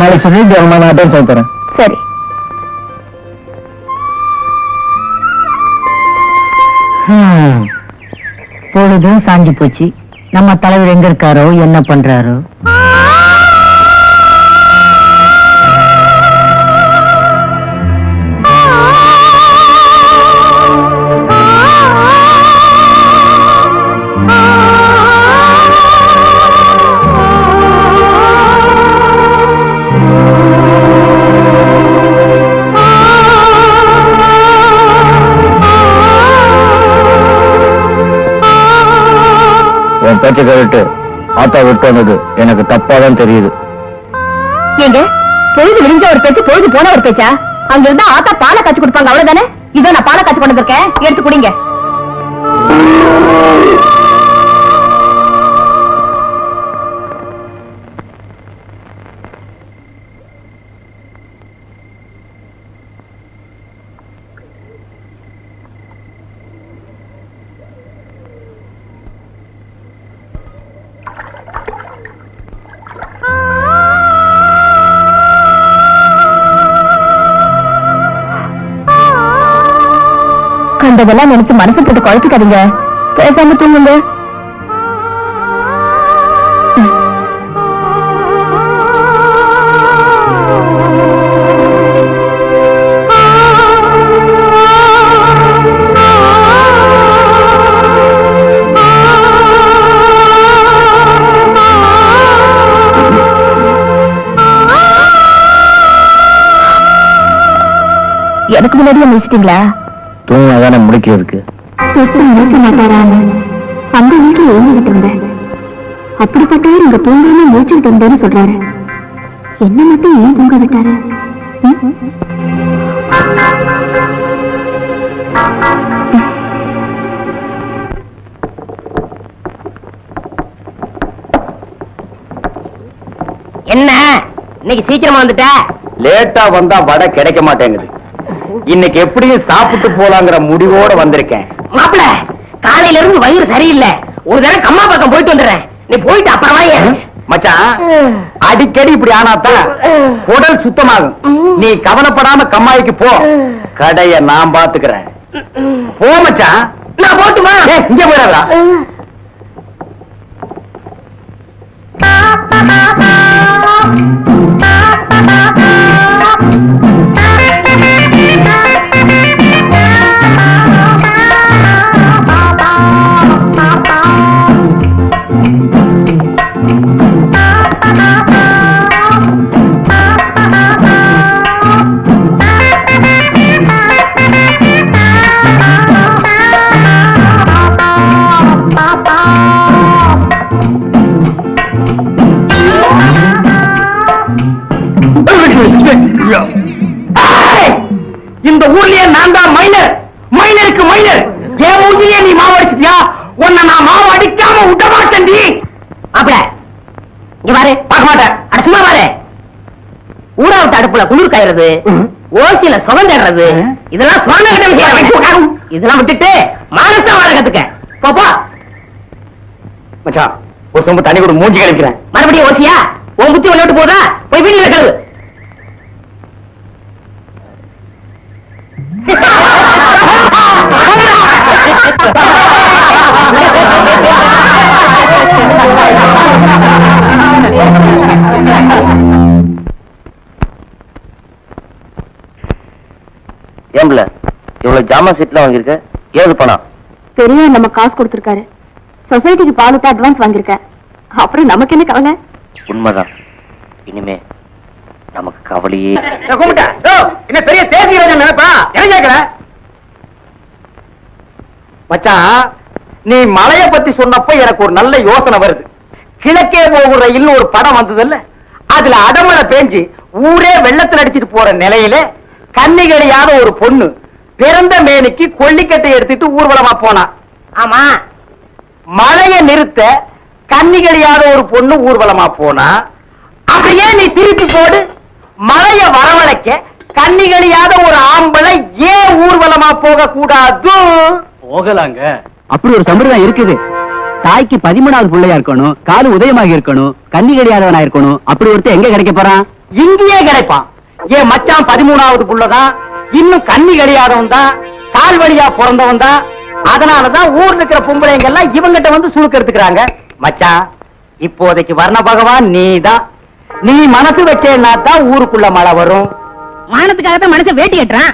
நாளைக்கு சொல்லி நான் அட்வான்ஸ் வாங்கி தரேன்.
சரி. பொழுதும் சாஞ்சி போச்சு. நம்ம தலைவர் எங்க இருக்காரோ, என்ன பண்றாரோ?
உன் பேச்சை கேட்டு ஆத்தா விட்டு வந்தது எனக்கு தப்பாதான் தெரியுது.
ஏங்க, பொழுது விரிஞ்ச ஒரு பேச்சு, பொழுது போன ஒரு பேச்சா? அங்க இருந்தா ஆத்தா பாலை காய்ச்சி கொடுப்பாங்க, அவ்வளவுதானே? இதோ நான் பாலை காய்ச்சி கொண்டு வந்திருக்கேன், எடுத்து குடிங்க. கண்டதெல்லாம் நினைச்சு மனசு போட்டு குழப்பிக்காதீங்க, பேசாம தூங்குங்க. எனக்கு முன்னாடியே முடிச்சிட்டீங்களா?
தூங்கினாதானே முடிக்கிறதுக்கு.
எப்படி நினைக்க மாட்டாரான்னு அந்த வீட்டுல எழுதிட்டு இருந்தேன். அப்படிப்பட்டவர் இங்க தூங்காம மூச்சுட்டு இருந்தேன்னு சொல்றாரு. என்ன மட்டும் ஏன் தூங்க விட்டாரு?
என்ன இன்னைக்கு சீக்கிரமா வந்துட்ட?
லேட்டா வந்தா வடை கிடைக்க மாட்டேங்குது. இன்னைக்கு எப்படியும் சாப்பிட்டு போலாங்கிற முடிவோட வந்திருக்கேன்.
மாப்பிள, காலையில இருந்து வயிறு சரியில்லை, ஒரு தடவை கம்மா பக்கம் போயிட்டு வந்துடுறேன். நீ போயிட்டு அப்புறமா
மச்சான், அடிக்கடி இப்படி ஆனாதான் உடல் சுத்தமாகும். நீ கவலைப்படாம கம்மாய்க்கு போ, கடைய நான் பாத்துக்கிறேன். போ மச்சான்.
நான் போட்டுமா?
இங்க போயிடாதா?
இந்த ஊர்லயே நான் தான் மைனர், மைனருக்கு மைனர். என் ஊர்லயே நீ மாவு அடிச்சிட்டியா? உன்னை நான் மாவு அடிக்காம விட மாட்டேன். அப்பட இங்க பாரு, பார்க்க மாட்டேன். அட சும்மா பாரு. ஊரா விட்டு அடுப்புல குளிர் காயறது, ஓசியில சுகந்தேடுறது, இதெல்லாம் சுவாமி கிட்ட விஷயம். இதெல்லாம் விட்டுட்டு மானத்தை வாழ கத்துக்க. போப்பா
மச்சான், ஒரு சொம்பு தண்ணி கூட மூஞ்சி கழிக்கிறேன்.
மறுபடியும் ஓசியா? உன் புத்தி விளையாட்டு போதா? போய் வீட்டுல கழுவு.
ஏம்பல இவ்வளவு ஜாமான் சீட்ல வாங்கியிருக்க, ஏது பணம்?
பெரியவர் நம்ம காசு கொடுத்திருக்காரு. சொசைட்டிக்கு பாலுக்கு அட்வான்ஸ் வாங்கியிருக்க. அப்புறம் நமக்கு என்ன கவலை?
உண்மைதான். இனிமே நமக்கு கவலையே.
என்ன பெரிய தேதி நினைப்பா? என்ன கேட்கிற
மச்சான், நீ மலைய பத்தி சொன்னப்ப எனக்கு ஒரு நல்ல யோசனை வருது. கிழக்கே போகிற ரயில் ஒரு படம் வந்ததுல்ல, அதுல அடமழை பேஞ்சு ஊரே வெள்ளத்துல அடிச்சிட்டு போற நிலையில கன்னிகளையாத ஒரு பொண்ணு பிறந்த மேனிக்கு கொல்லிக்கட்டை எடுத்துட்டு ஊர்வலமா போனா.
ஆமா,
மழைய நிறுத்த கன்னிகளையாத ஒரு பொண்ணு ஊர்வலமா போனா. அப்படியே நீ திருப்பி போடு, மழைய வரவழைக்க கன்னிகளையாத ஒரு ஆம்பளை ஏன் ஊர்வலமா போக கூடாது?
போகலாங்க.
அப்படி ஒரு சம்பிரதாயம் இருக்குது. தாய்க்கு 13வது பிள்ளையா இருக்கணும், காலு உதயமாக இருக்கணும், கன்னி கிடையாதவனா இருக்கணும். அப்படி ஒருத்தர் எங்க கிடைக்க போறான்? இங்கேயே கிடைப்பான். என் மச்சான் 13வது புள்ளதான், இன்னும் கண்ணி கிடையாதவன் தான், கால் வழியா பிறந்தவன் தான். அதனாலதான் ஊர்ல இருக்கிற பொம்பளைங்க எல்லாம் இவங்கிட்ட வந்து சுழுக்க எடுத்துக்கிறாங்க. மச்சான், இப்போதைக்கு வர்ண பகவான் நீதான். நீ மனசு வச்சேன்னா தான் ஊருக்குள்ள மழை வரும்.
மானத்துக்காகத்தான் மனுஷன் வேட்டி கட்டுறான்.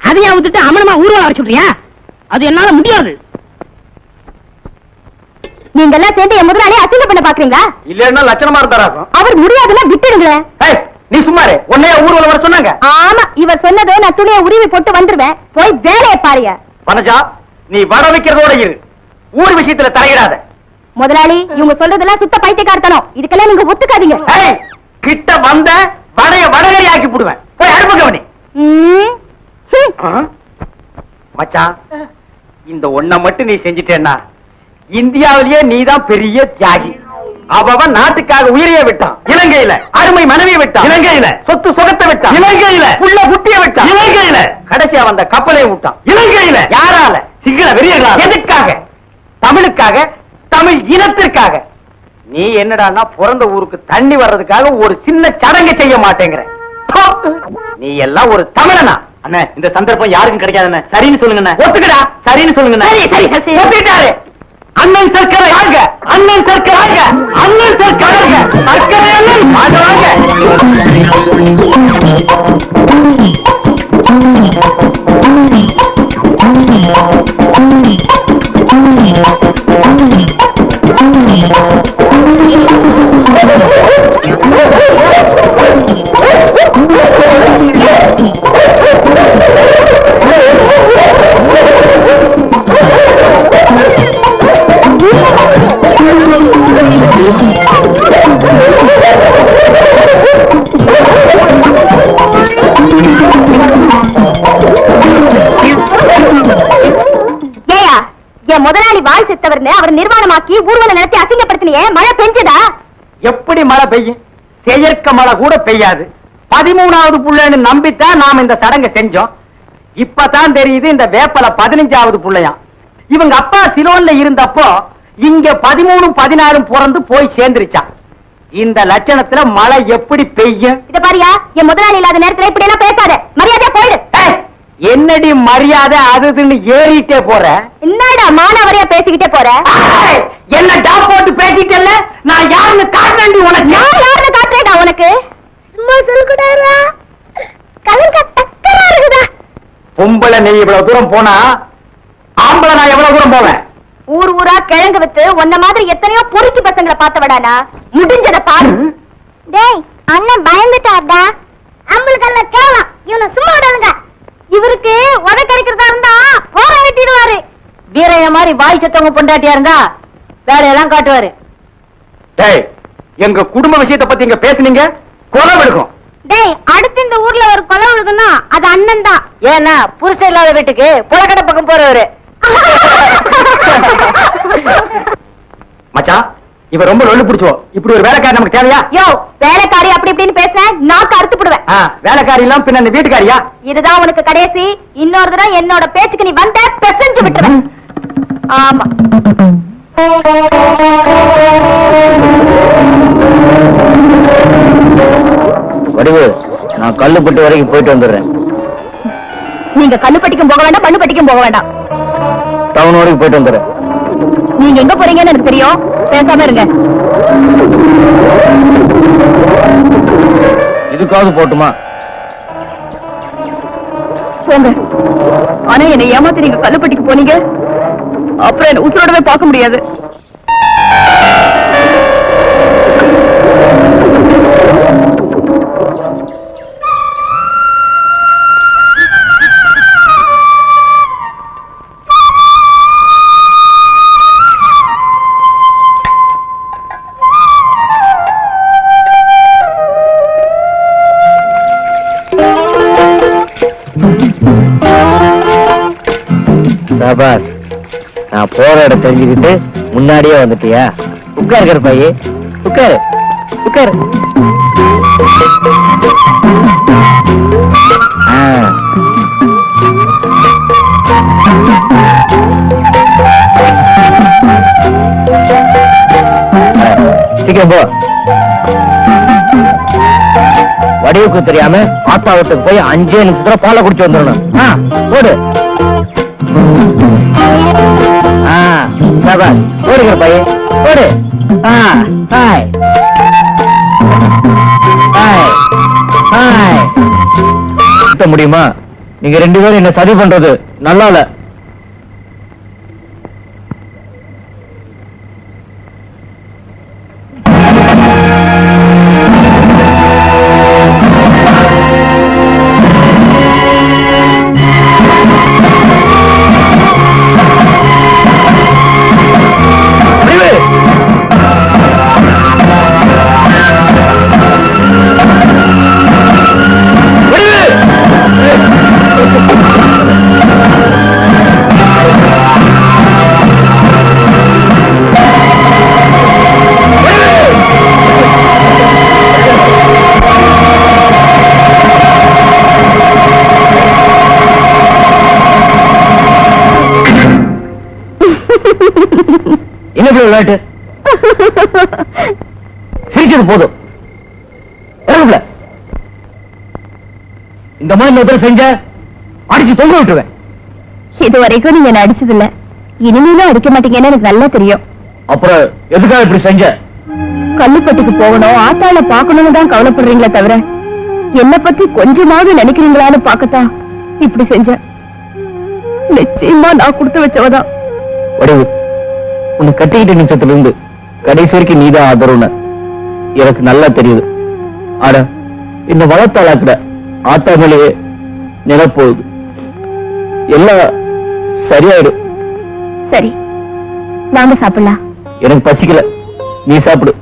அதையா விட்டுட்டு அமனமா ஊர்வலம் வர சொல்றியா? அது என்னால முடியாது. நீங்க எல்லாம் சேர்ந்து என் முதலாளி அசிங்க பண்ண பாக்குறீங்களா?
இல்லன்னா லட்சணமா இருந்தாராக்கும்.
அவர் முடியாதுன்னா விட்டுடுங்க.
நீ சும்மாரு, உன்னைய ஊர்வலம் வர சொன்னாங்க.
ஆமா, இவர் சொன்னதோ நான் துணியை உருவி போட்டு வந்துருவேன். போய் வேலையை பாருங்க.
பனஜா, நீ வட வைக்கிறதோட இரு, ஊர் விஷயத்துல தலையிடாத.
முதலாளி, இவங்க சொல்றதெல்லாம் சுத்த பைத்தியக்காரத்தனம். இதுக்கெல்லாம் நீங்க ஒத்துக்காதீங்க.
கிட்ட வந்த வடைய வடகரி ஆக்கி போடுவேன். போய் அனுப்பு கவனி. மச்சான், இந்த ஒண்ண மட்டும் நீ செஞ்சிட்டேன்னா இந்தியாவிலேயே நீதான் பெரிய தியாகி. அவன் நாட்டுக்காக உயிரையே விட்டான். இலங்கையில அருமை மனைவியை விட்டான். இலங்கையில சொத்து சுகத்தை விட்டான். இலங்கையில புள்ள குட்டிய விட்டான். இலங்கையில கடைசியா வந்த கப்பலை விட்டான். இலங்கையில யாரால? சிங்கள வெறியர்களால. எதுக்காக? தமிழுக்காக, தமிழ் இனத்திற்காக. நீ என்னடான்னா பிறந்த ஊருக்கு தண்ணி வர்றதுக்காக ஒரு சின்ன சடங்கு செய்ய மாட்டேங்கிற. நீ எல்லாம் ஒரு தமிழனா? அண்ணே, இந்த சந்தர்ப்பம் யாருக்கும் கிடைக்காது. சரின்னு சொல்லுங்க. ஒத்துக்கடா. சரின்னு சொல்லுங்க. ஒத்துக்கிட்டாரு. அண்ணன் சர்க்கரை வாங்க, அண்ணன் சர்க்கரை வாங்க, அண்ணன் சர்க்கரை வாங்க, சர்க்கரை அண்ணன் வாங்க
முதலாளி வாய் செத்தவர்னு அவர் நிர்வாணமாக்கி ஊர்வலம் நடத்தி அசிங்கப்படுத்தினியே, மழை பெஞ்சதா?
எப்படி மழை பெய்யும்? செயற்க மழை கூட பெய்யாது. 13வது புள்ளைன்னு நம்பித்தான் நாம இந்த சடங்கை செஞ்சோம். இப்பதான் தெரியுது இந்த வேப்பல 15வது புள்ளையா. இவங்க அப்பா சிலோன்ல இருந்தப்போ இங்க 13 14 பிறந்து போய் சேர்ந்துருச்சான். இந்த லட்சணத்துல மழை எப்படி பெய்யும்?
இத பாரியா, என் முதலாளி இல்லாத நேரத்துல இப்படி எல்லாம் பேசாத. மரியாதையா போயிடு.
என்னடி மரியாதை அதுன்னு ஏறிட்டே போற?
என்னடா மானவரியா பேசிக்கிட்டே போற?
என்ன டாப் போட்டு பேசிட்டேல்ல, நான் யாருன்னு காட்டுறேன்டி உனக்கு.
நான் யாருன்னு காட்டுறேடா உனக்கு? சும்மா சொல்லுடா. கலங்க டக்கரா இருக்குடா.
பொம்பளை நீ இவ்வளவு தூரம் போனா ஆம்பளை நான் எவ்வளவு தூரம் போவேன்?
ஊர் ஊரா கிழங்கு வித்து உன்ன மாதிரி எத்தனையோ பொறுக்கி பசங்களை பார்த்தவடானா. முடிஞ்சத பாரு. டேய், அண்ணன் பயந்துட்டாடா. அம்பளுக்கெல்லாம் கேவலம். இவனை சும்மா விடாதுங்க. இவருக்கு உதை கிடைக்கிறதா இருந்தா போற வெட்டிடுவாரு. வீரைய மாதிரி வாய் சத்தவங்க பொண்டாட்டியா இருந்தா வேலையெல்லாம் காட்டுவாரு.
டேய், எங்க குடும்ப விஷயத்தை பத்தி இங்க பேசுனீங்க, கொலை விழுக்கும்.
டேய், அடுத்து இந்த ஊர்ல ஒரு கொலை விழுகுன்னா அது அண்ணன் தான். ஏன்னா புருஷன் இல்லாத வீட்டுக்கு புலக்கடை பக்கம் போறவரு.
மச்சான், இவ ரொம்ப லொல்லு பிடிச்சோ. இப்படி ஒரு வேலைக்காரி நமக்கு தேவையா?
யோ, வேலைக்காரி அப்படி இப்படின்னு பேசுறேன், நாக்கு அறுத்து போடுவேன்.
வேலைக்காரி எல்லாம் பின்ன இந்த வீட்டுக்காரியா?
இதுதான் உனக்கு கடைசி. இன்னொரு தடவை என்னோட பேச்சுக்கு நீ வந்த பெசஞ்சு விட்டுருவேன். ஆமா.
வடிவு, நான் கல்லுப்பட்டு வரைக்கும் போயிட்டு வந்துடுறேன்.
நீங்க கல்லுப்பட்டிக்கும் போக வேண்டாம், பண்ணுப்பட்டிக்கும் போக வேண்டாம்.
டவுன் வரைக்கும் போயிட்டு வந்துடுறேன்.
நீங்க எங்க போறீங்கன்னு எனக்கு தெரியும். பேசாம இருங்க.
இதுக்காவது போட்டுமா?
போங்க. ஆனா என்னை ஏமாத்தி நீங்க கல்லுப்பட்டிக்கு போனீங்க, அப்புறம் என்ன உசுரோடவே பார்க்க முடியாது.
சபாஸ், நான் போற இடம் தெரிஞ்சுக்கிட்டு முன்னாடியே வந்துட்டியா? உட்காரு பையே, உட்காரு உட்காரு. சீக்கிரம் போ. அளவுக்கு தெரியாம ஆத்தாவத்துக்கு போய் 5 நிமிஷத்துல பாலை குடிச்சு வந்துடணும். போடு. ஓடுகிற பையன் போடு. Hi hi hi. முடியுமா? நீங்க 2 பேரும் என்ன சரி பண்றது நல்லா இல்ல. என்ன விளையாட்டு? சிரிச்சது போதும். இந்த மாதிரி செஞ்ச அடிச்சு தொங்க விட்டுருவேன்.
இது வரைக்கும் நீங்க என்ன அடிச்சதில்ல, இனிமேலும் அடிக்க மாட்டீங்கன்னு எனக்கு நல்லா தெரியும்.
அப்புறம் எதுக்காக இப்படி செஞ்ச?
கல்லுப்பட்டுக்கு போகணும், ஆத்தாள பாக்கணும்னு தான் கவலைப்படுறீங்களே தவிர என்ன பத்தி கொஞ்சமாவது நினைக்கிறீங்களான்னு பாக்கத்தான் இப்படி செஞ்ச. நிச்சயமா நான் கொடுத்து வச்சவதான்.
வடிவு, உன்னை கட்டிக்கிட்ட நிமிஷத்துல இருந்து கடைசி வரைக்கும் நீதான் ஆதரவுன்னு எனக்கு நல்லா தெரியுது. ஆனா இந்த வளர்த்தாளாக்குற ஆத்தா மேலேயே நிலப்போகுது. எல்லாம் சரியாயிடும்.
சரி, நாம சாப்பிடலாம்.
எனக்கு பசிக்கல, நீ சாப்பிடு.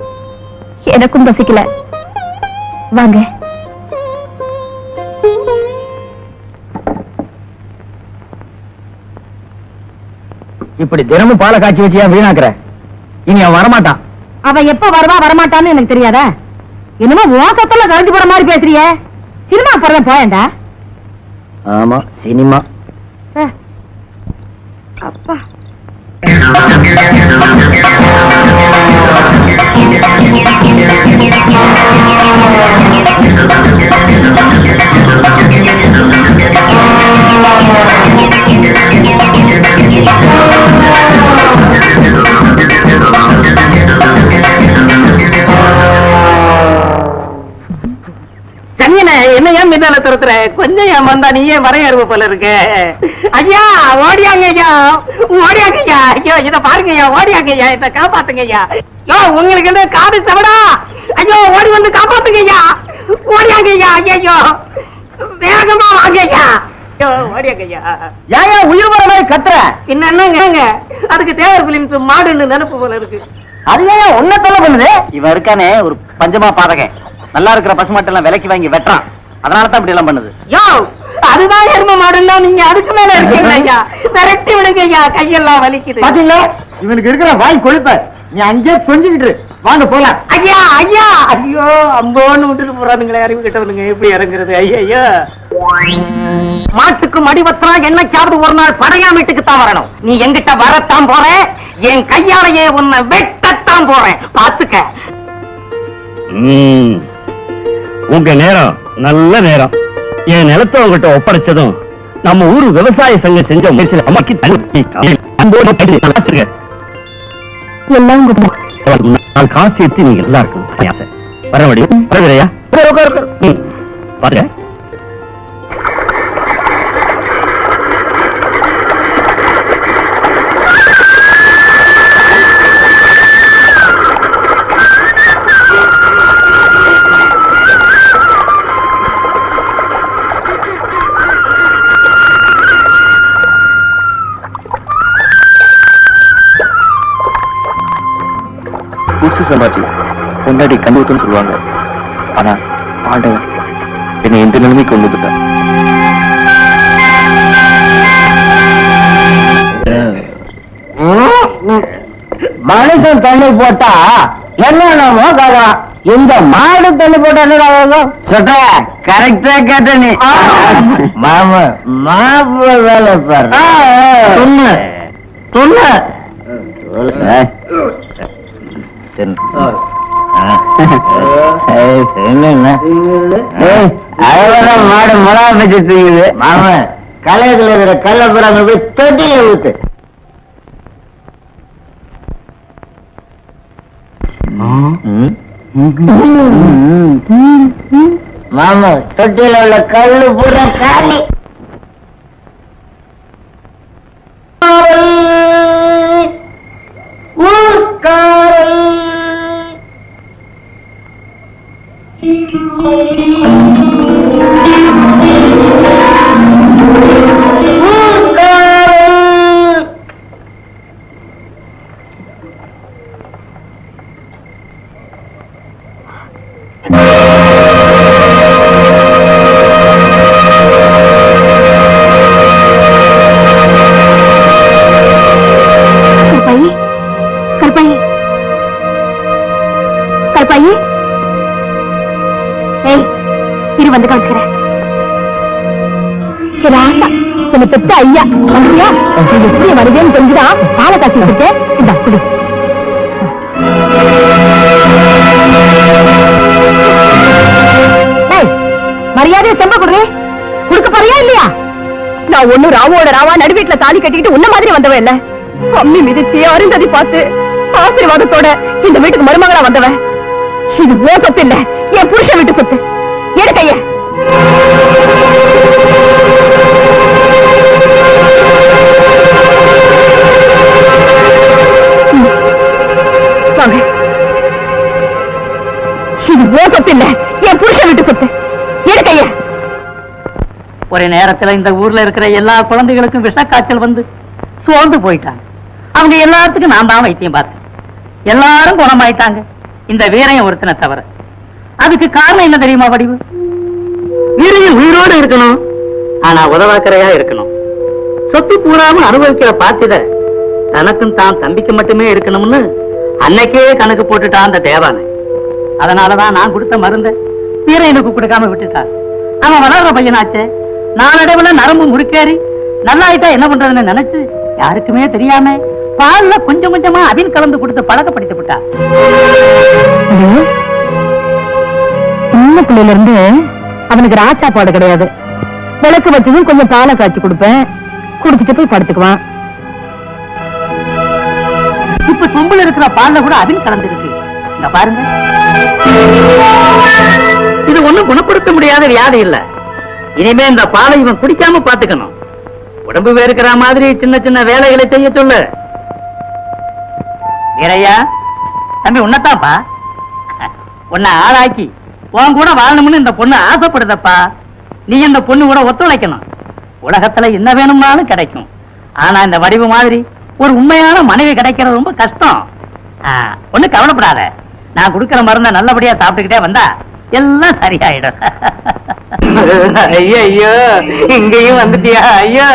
எனக்கும் பசிக்கல, வாங்க.
இப்படி தினமும் பாலை காய்ச்சி வச்சு ஏன் வீணாக்குற? இனி அவன் வரமாட்டான்.
அவன் எப்ப வருவா வரமாட்டான்னு எனக்கு தெரியாதா? என்னமோ மோசத்துல கரண்டு போற மாதிரி பேசுறிய. சினிமா போறத போயண்டா.
ஆமா, சினிமா.
அப்பா
என்ன ஏன் மீதான துரத்துற? கொஞ்சம் ஏன் வந்தா நீ ஏன் வரையறுவ போல இருக்க? ஐயா ஓடியாங்க ஐயா, ஓடியாங்க ஐயா. ஐயோ இத பாருங்க ஐயா, ஓடியாங்க ஐயா, இத காப்பாத்துங்க ஐயா. யோ உங்களுக்கு என்ன காது சவடா? ஐயோ ஓடி வந்து காப்பாத்துங்க ஐயா, ஓடியாங்க ஐயா. ஐயோ வேகமா வாங்க ஐயா. ஐயோ ஓடியாங்க ஐயா.
ஏன் உயிர் வர மாதிரி கத்துற?
என்னங்க அதுக்கு தேவர் பிலிம்ஸ் மாடுன்னு நினைப்பு போல இருக்கு.
அது ஏன் உன்ன தொல்லை பண்ணுது?
இவன் இருக்கானே ஒரு பஞ்சமா பாதகன், நல்லா இருக்கிற பசுமாட்டெல்லாம் விலைக்கு வாங்கி வெட்டுறான். அதனாலதான் இப்படி எல்லாம் பண்ணுது. யோ அதுதான் எரும மாடுன்னா நீங்க அதுக்கு மேல இருக்கீங்க ஐயா. விரட்டி விடுங்க ஐயா, கையெல்லாம் வலிக்குது.
பாத்தீங்களா இவனுக்கு இருக்கிற வாய் கொழுப்ப. நீ அங்கே கொஞ்சிக்கிட்டு வாங்க போலாம்.
ஐயா ஐயா, ஐயோ அம்போன்னு விட்டுட்டு போறானுங்களே, அறிவு கிட்டவனுங்க. எப்படி இறங்குறது? ஐயா மாட்டுக்கு மடிவத்தா என்னைக்காவது ஒரு நாள் படையாமீட்டுக்கு தான் வரணும். நீ எங்கிட்ட வரத்தான் போற, என் கையாலேயே உன்னை வெட்டத்தான் போறேன், பாத்துக்க.
உங்க நேரம் நல்ல நேரம். என் நிலத்தை உங்ககிட்ட ஒப்படைச்சதும் நம்ம ஊரு விவசாய சங்கம் செஞ்ச முயற்சியில அம்மாக்கி
எல்லாம்
நான் காசு எடுத்து நீங்க எல்லாருக்கும் வரவடி வரவில்லையா? பாருங்க. சம்பாச்சி பொண்டாடி கண்டுத்துன்னு சொல்லுவாங்க. ஆனா ஆண்டவன் என்னை எந்த நிலைமைக்கு கொண்டு வந்துட்டான். மனுஷன் தண்ணி போட்டா என்னமோ கதா, இந்த மாடு தண்ணி போட்டா என்ன சொல்ற? கரெக்டா கேட்ட நீ. மாமா மாப்பிள்ள வேலை பாரு. சொன்ன சொன்ன சரி மாடு மொளா வச்சு தூக்குது மாமன் கலையத்துல இருக்கிற கள்ளப்புறாங்க போய் தொட்டில ஊத்து. மாமா தொட்டில உள்ள கல்லு பூரா காலி.
பெத்த ஐயா எப்படி வருதுன்னு தெரிஞ்சுதான் பாலை காசி வச்சுட்டு இந்த அப்படி மரியாதையை செம்ப கொடுறே கொடுக்க போறியா இல்லையா? நான் ஒண்ணு ராவோட ராவா நடுவீட்டுல தாலி கட்டிக்கிட்டு உன்ன மாதிரி வந்தவன் இல்ல. அம்மி மிதிச்சு அருந்ததி பார்த்து ஆசீர்வாதத்தோட இந்த வீட்டுக்கு மருமகளா வந்தவன். இது ஓ சொத்து இல்ல, என் புருஷன் வீட்டு சொத்து. எடுக்கைய இது ஓ சொத்து இல்ல, என் புருஷன் வீட்டு சொத்து. எடுக்கைய
ஒரு நேரத்துல இந்த ஊர்ல இருக்கிற எல்லா குழந்தைகளுக்கும் விஷக்காய்ச்சல் வந்து சோர்ந்து போயிட்டாங்க. அவங்க எல்லாத்துக்கும் நான் தான் வைத்தியம் பார்த்தேன். எல்லாரும் குணமாயிட்டாங்க, இந்த வீரையும் ஒருத்தனை தவிர. அதுக்கு காரணம் என்ன தெரியுமா வடிவு? வீரையும் உயிரோடு இருக்கணும், ஆனா உதவாக்கரையா இருக்கணும். சொத்து பூராம அனுபவிக்கிற பாத்தித தனக்கும் தான் தம்பிக்கு மட்டுமே இருக்கணும்னு அன்னைக்கே கணக்கு போட்டுட்டான் அந்த தேவானை. அதனாலதான் நான் கொடுத்த மருந்த வீரையனுக்கு கொடுக்காம விட்டுட்டான். அவன் வளர்ற பையனாச்சே, நாளடைவுல நரம்பு முறுக்கேறி நல்லாயிட்டா என்ன பண்றதுன்னு நினைச்சு யாருக்குமே தெரியாம பால்ல கொஞ்சம் கொஞ்சமா அதில் கலந்து கொடுத்து பழக்கப்படுத்தி விட்டா.
சின்ன பிள்ளையில இருந்து அவனுக்கு ராச்சாப்பாடு கிடையாது. விளக்கு வச்சதும் கொஞ்சம் பாலை காய்ச்சி கொடுப்பேன், குடிச்சிட்டு போய் படுத்துக்குவான்.
இப்ப சொம்புல இருக்கிற பால்ல கூட அதில் கலந்துருக்கு. இந்த பாருங்க, இது ஒண்ணும் குணப்படுத்த முடியாத வியாதி இல்ல. இனிமே இந்த பாலை இவன் குடிக்காம பாத்துக்கணும். உடம்பு வேறுக்கிற மாதிரி சின்ன சின்ன வேலைகளை செய்ய சொல்லு. வீரையா தம்பி, உன்னதாப்பா உன்னை ஆளாக்கி உன் கூட வாழணும்னு இந்த பொண்ணு ஆசைப்படுதப்பா. நீ இந்த பொண்ணு கூட ஒத்துழைக்கணும். உலகத்துல என்ன வேணும்னாலும் கிடைக்கும், ஆனா இந்த வடிவு மாதிரி ஒரு உண்மையான மனைவி கிடைக்கிறது ரொம்ப கஷ்டம். ஒண்ணு கவலைப்படாத, நான் கொடுக்கிற மருந்த நல்லபடியா சாப்பிட்டுக்கிட்டே வந்தா எல்லாம் சரியாயிடும். ஐயோ ஐயோ, இங்கேயும் வந்துட்டியா? ஐயோ,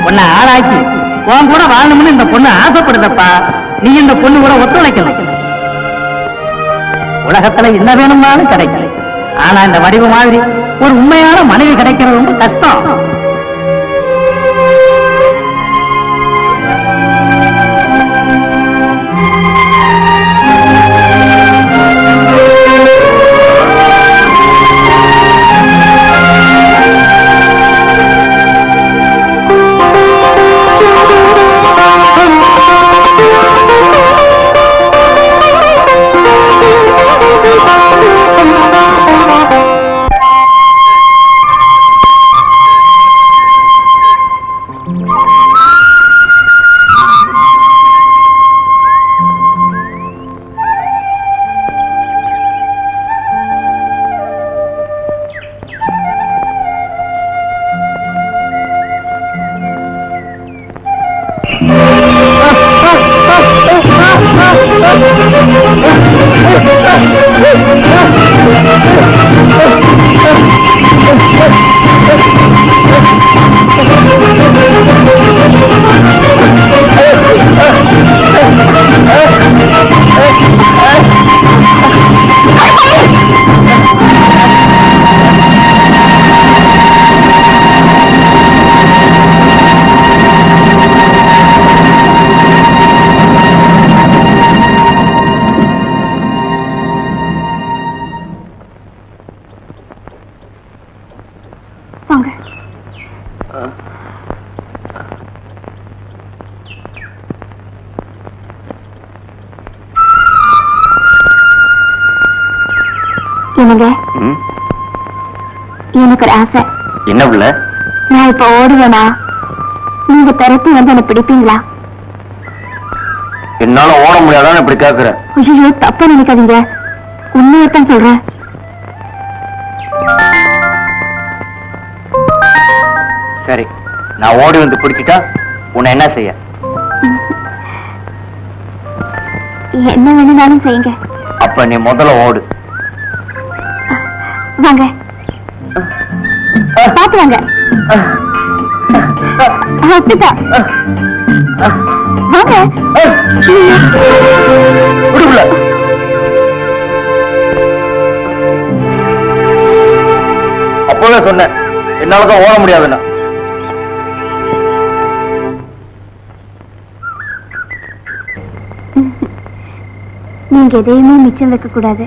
உன்னை ஆளாக்கி உன் கூட வாழணும்னு இந்த பொண்ணு ஆசைப்படுதப்பா. நீ இந்த பொண்ணு கூட ஒத்துழைக்கணும். உலகத்துல என்ன வேணும்னாலும் கிடைக்கும், ஆனா இந்த வடிவு மாதிரி ஒரு உண்மையான மனைவி கிடைக்கிறது ரொம்ப கஷ்டம்.
என்னங்க எனக்கு ஒரு ஆசை.
என்ன உள்ள?
நான் இப்ப ஓடுவேனா, நீங்க திரட்டி வந்து என்ன பிடிப்பீங்களா?
என்னால ஓட முடியாதான் இப்படி கேக்குறேன்.
ஐயோ தப்பா நினைக்காதீங்க, உண்மையத்தான் சொல்றேன்.
சரி, நான் ஓடி வந்து பிடிச்சிட்டா உன்னை என்ன செய்ய?
என்ன வேணும்னாலும் செய்யுங்க.
அப்ப நீ முதல்ல ஓடு.
வாங்க பாத்து வாங்க. அப்படிதான் வாங்க.
அப்பவே சொன்னேன் என்னாலதான் ஓட முடியாதுன்னா.
நீங்க எதையுமே மிச்சம் வைக்க கூடாது,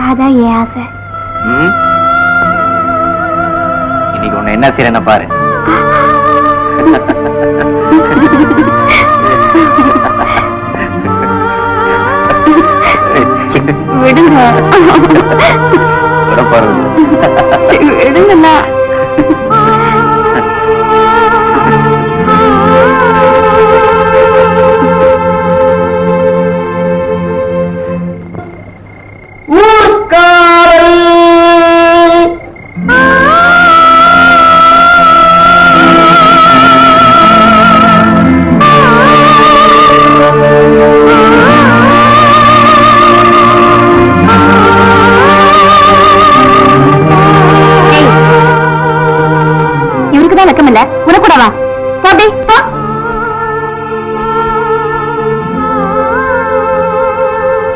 அதான் என் ஆசை.
இன்னைக்கு உன்னை என்ன செய்யறேன்னு பாரு.
விடுங்க விடுங்கண்ணா. உனக்கூடவா?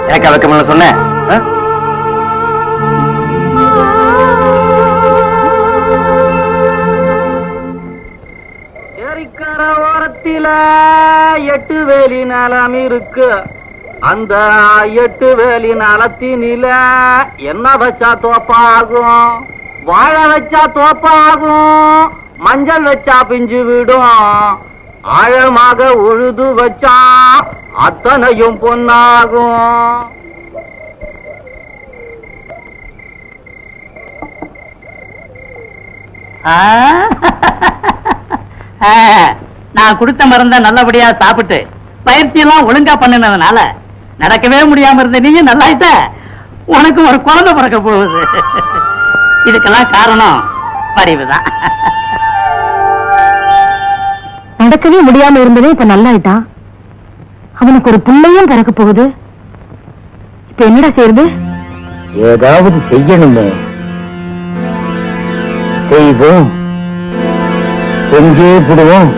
எனக்கு வைக்கமில்ல சொன்னேன்.
ஏரிக்கர ஓரத்தில 8 வேலி நலம் இருக்கு. அந்த 8 வேலி நலத்தினில என்ன வச்சா தோப்பாகும், வாழை வச்சா தோப்பாகும், மஞ்சள் வச்சா பிஞ்சு விடும், ஆழமாக உழுது வச்சா அத்தனையும் பொன்னாகும். நான் கொடுத்த மருந்த நல்லபடியா சாப்பிட்டு பயிற்சி எல்லாம் ஒழுங்கா பண்ணினதுனால நடக்கவே முடியாம இருந்த நீயும் நல்லாயிட்ட. உனக்கு ஒரு குழந்தை பிறக்க போகுது. இதுக்கெல்லாம் காரணம் பரிவுதான்.
நடக்கவே முடியாம இருந்ததே இப்ப நல்லாயிட்டான். அவனுக்கு ஒரு பிள்ளையும் பிறக்க போகுது. இப்ப என்னடா செய்யறது?
ஏதாவது செய்யணுமே. செய்வோம், செஞ்சே விடுவோம்.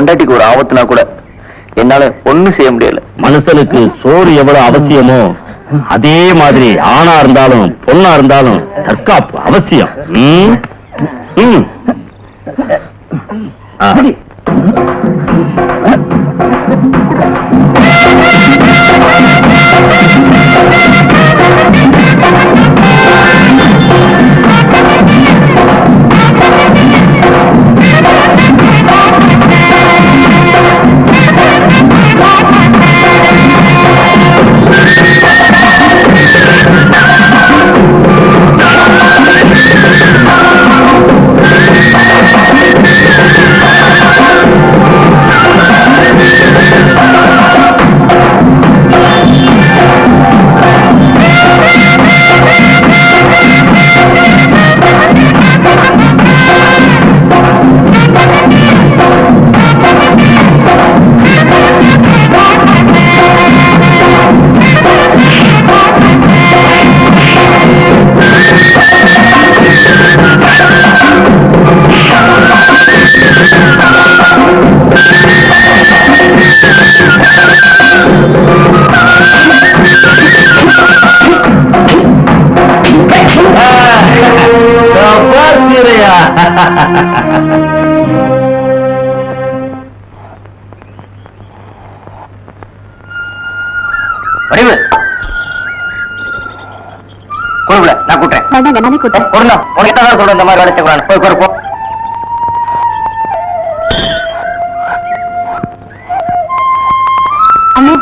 பொண்டாட்டிக்கு ஒரு ஆபத்துனா கூட என்னால ஒண்ணும் செய்ய முடியல.
மனுஷனுக்கு சோறு எவ்வளவு அவசியமோ அதே மாதிரி ஆணா இருந்தாலும் பொண்ணா இருந்தாலும் தற்காப்பு அவசியம்.
வடிவு கோயில நான் கூட்டுறேன்.
நானே கூட்டேன்.
உனக்கு தான் சொல்றேன் இந்த மாதிரி வேலை செய்யக்கூடாது. போய் போ.
அண்ணே,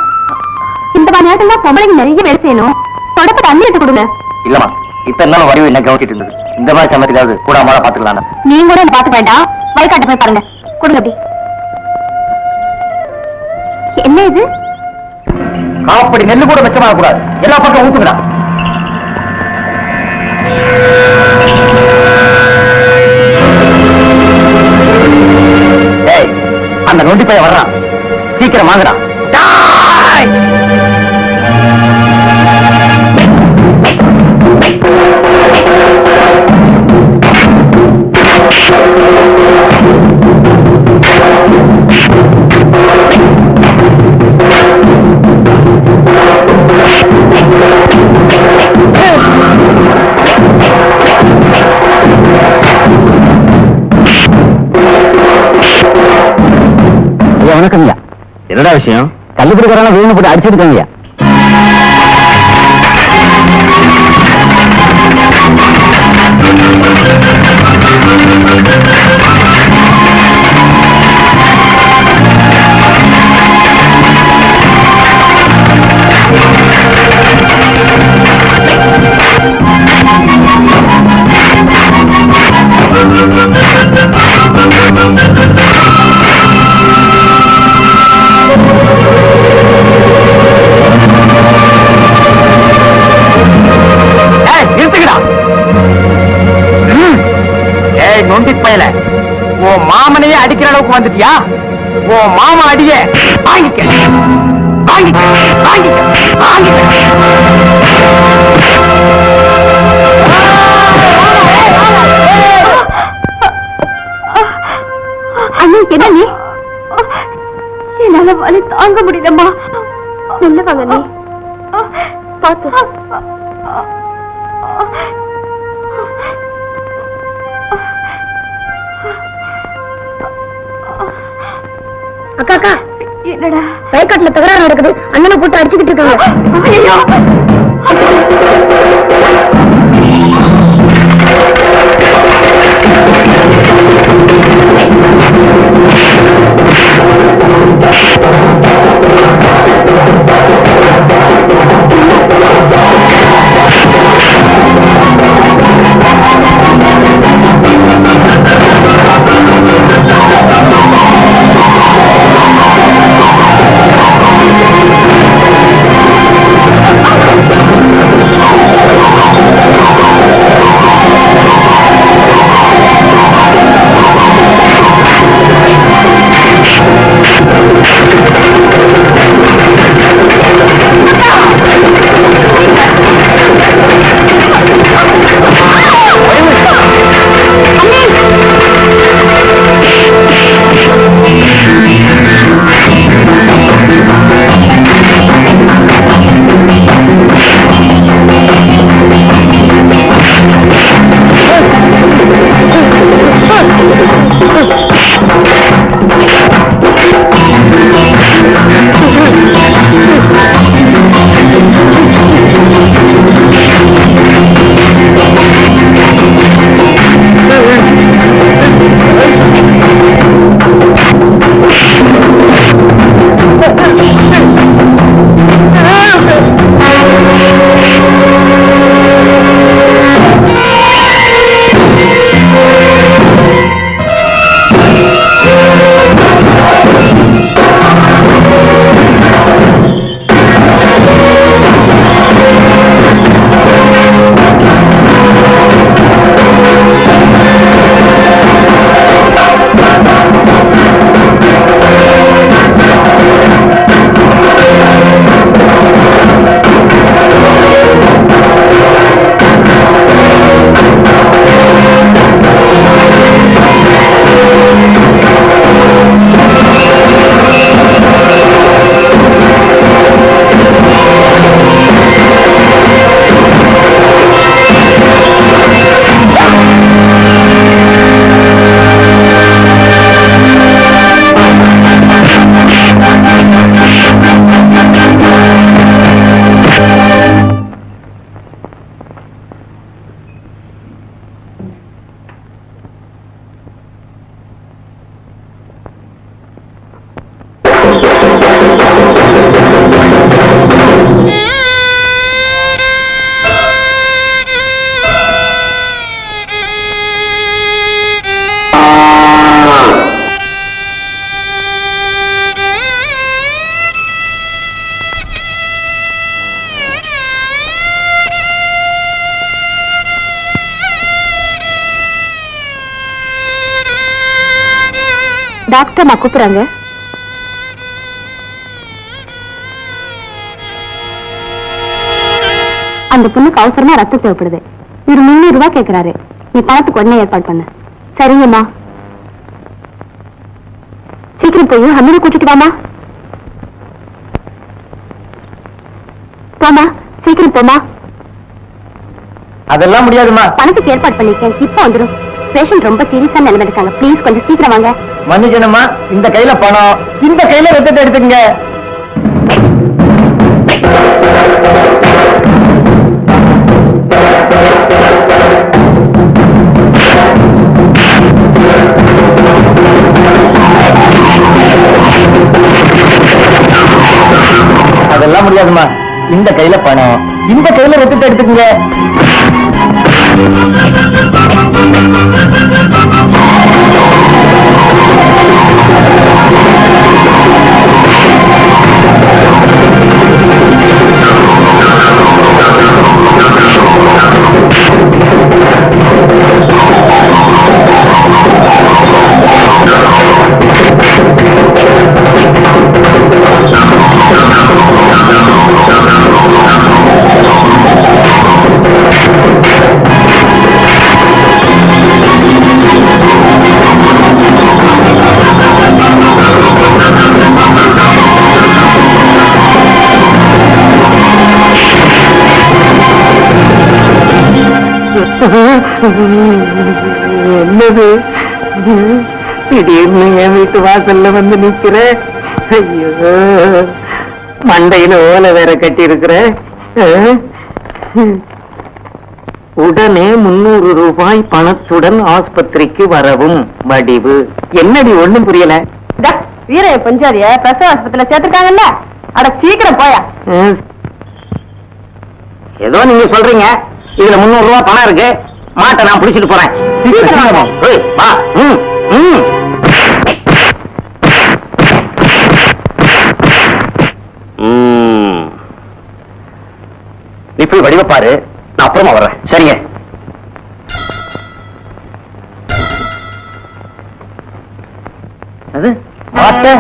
இந்த மாதிரி நேரத்துல பொம்பளைங்க நிறைய வேலை செய்யணும். தொடப்ப தண்ணி எடுத்து கொடுங்க.
இல்லம்மா, இப்ப இருந்தாலும் வடிவு என்ன கவனிச்சிட்டு இருந்தது. இந்த மாதிரி சமயத்துக்காவது கூட அம்மாவை பாத்துக்கலாம்.
நீங்க கூட பாத்து வேண்டாம், வயக்காட்ட போய் பாருங்க. கொடுங்க அப்படி. என்ன இது?
காப்படி நெல்லு கூட மிச்சமாக கூடாது. எல்லா பக்கம் ஊத்துங்கடா. அந்த நொண்டி பையன் வர்றான், சீக்கிரம் வாங்கடா. வணக்கம்யா. என்னடா விஷயம்? கல்லுக்குடிக்காரங்க வீணு போட்டு அடிச்சிருக்காங்கய்யா. நொண்டி பயல, உன் மாமனையே அடிக்கிற அளவுக்கு வந்துட்டியா? உன் மாமா அடிய வாங்கிக்க வாங்கிக்க வாங்கிக்க வாங்கிக்க.
ஐயோ, என்ன நீ? என்னால வலி தாங்க முடியலம்மா. நல்ல வாங்க நீ. பார்த்து. அக்கா அக்கா, என்னடா வயக்காட்டுல தகராறு நடக்குது. அண்ணனை போட்டு அடிச்சுக்கிட்டு இருக்காங்க. ஐயோ, டாக்டர் நான் கூப்பிடுறாங்க. அந்த பொண்ணுக்கு அவசரமா ரத்தம் தேவைப்படுது. இவர் 300 ரூபாய் கேட்கிறாரு. நீ பணத்துக்கு உடனே ஏற்பாடு பண்ண. சரிங்கம்மா. சீக்கிரம் போய் அம்மனை கூட்டிட்டு வாமா. போமா, சீக்கிரம் போமா.
அதெல்லாம் முடியாதுமா.
பணத்துக்கு ஏற்பாடு பண்ணிருக்கேன், இப்ப வந்துடும். பேஷண்ட் ரொம்ப சீரியஸா நிலைமை இருக்காங்க. ப்ளீஸ் கொஞ்சம் சீக்கிரம் வாங்க.
மன்னிக்கணுமா, இந்த கையில பணம், இந்த கையில ரத்தத்தை எடுத்துங்க. அதெல்லாம் முடியாதுமா, இந்த கையில பணம், இந்த கையில ரத்தத்தை எடுத்துக்கங்க. என்னது திடீர்னு என் வீட்டு வாசல்ல வந்து நிக்கிற? ஐயோ, மண்டையில ஓலை வேற கட்டி இருக்கிற. உடனே 300 ரூபாய் பணத்துடன் ஆஸ்பத்திரிக்கு வரவும். வடிவு. என்னடி ஒண்ணும் புரியல.
வீரைய பஞ்சாதிய பிரசவ ஆஸ்பத்திரியில சேர்த்துருக்காங்கல்ல, அட சீக்கிரம் போயா.
ஏதோ நீங்க சொல்றீங்க, இதுல 300 ரூபாய் பணம் இருக்கு. மாட்டை நான் பிடிச்சிட்டு போறேன். நீ போய் வடிவ பாரு, நான் அப்புறமா வர்றேன். சரிங்க. அது மாட்டை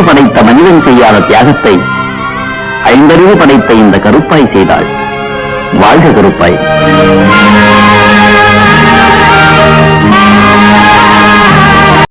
படைத்த மனிதன் செய்யாத தியாகத்தை 5 அறிவு படைத்த இந்த கருப்பாய் செய்தாள். வாழ்க கருப்பாய்.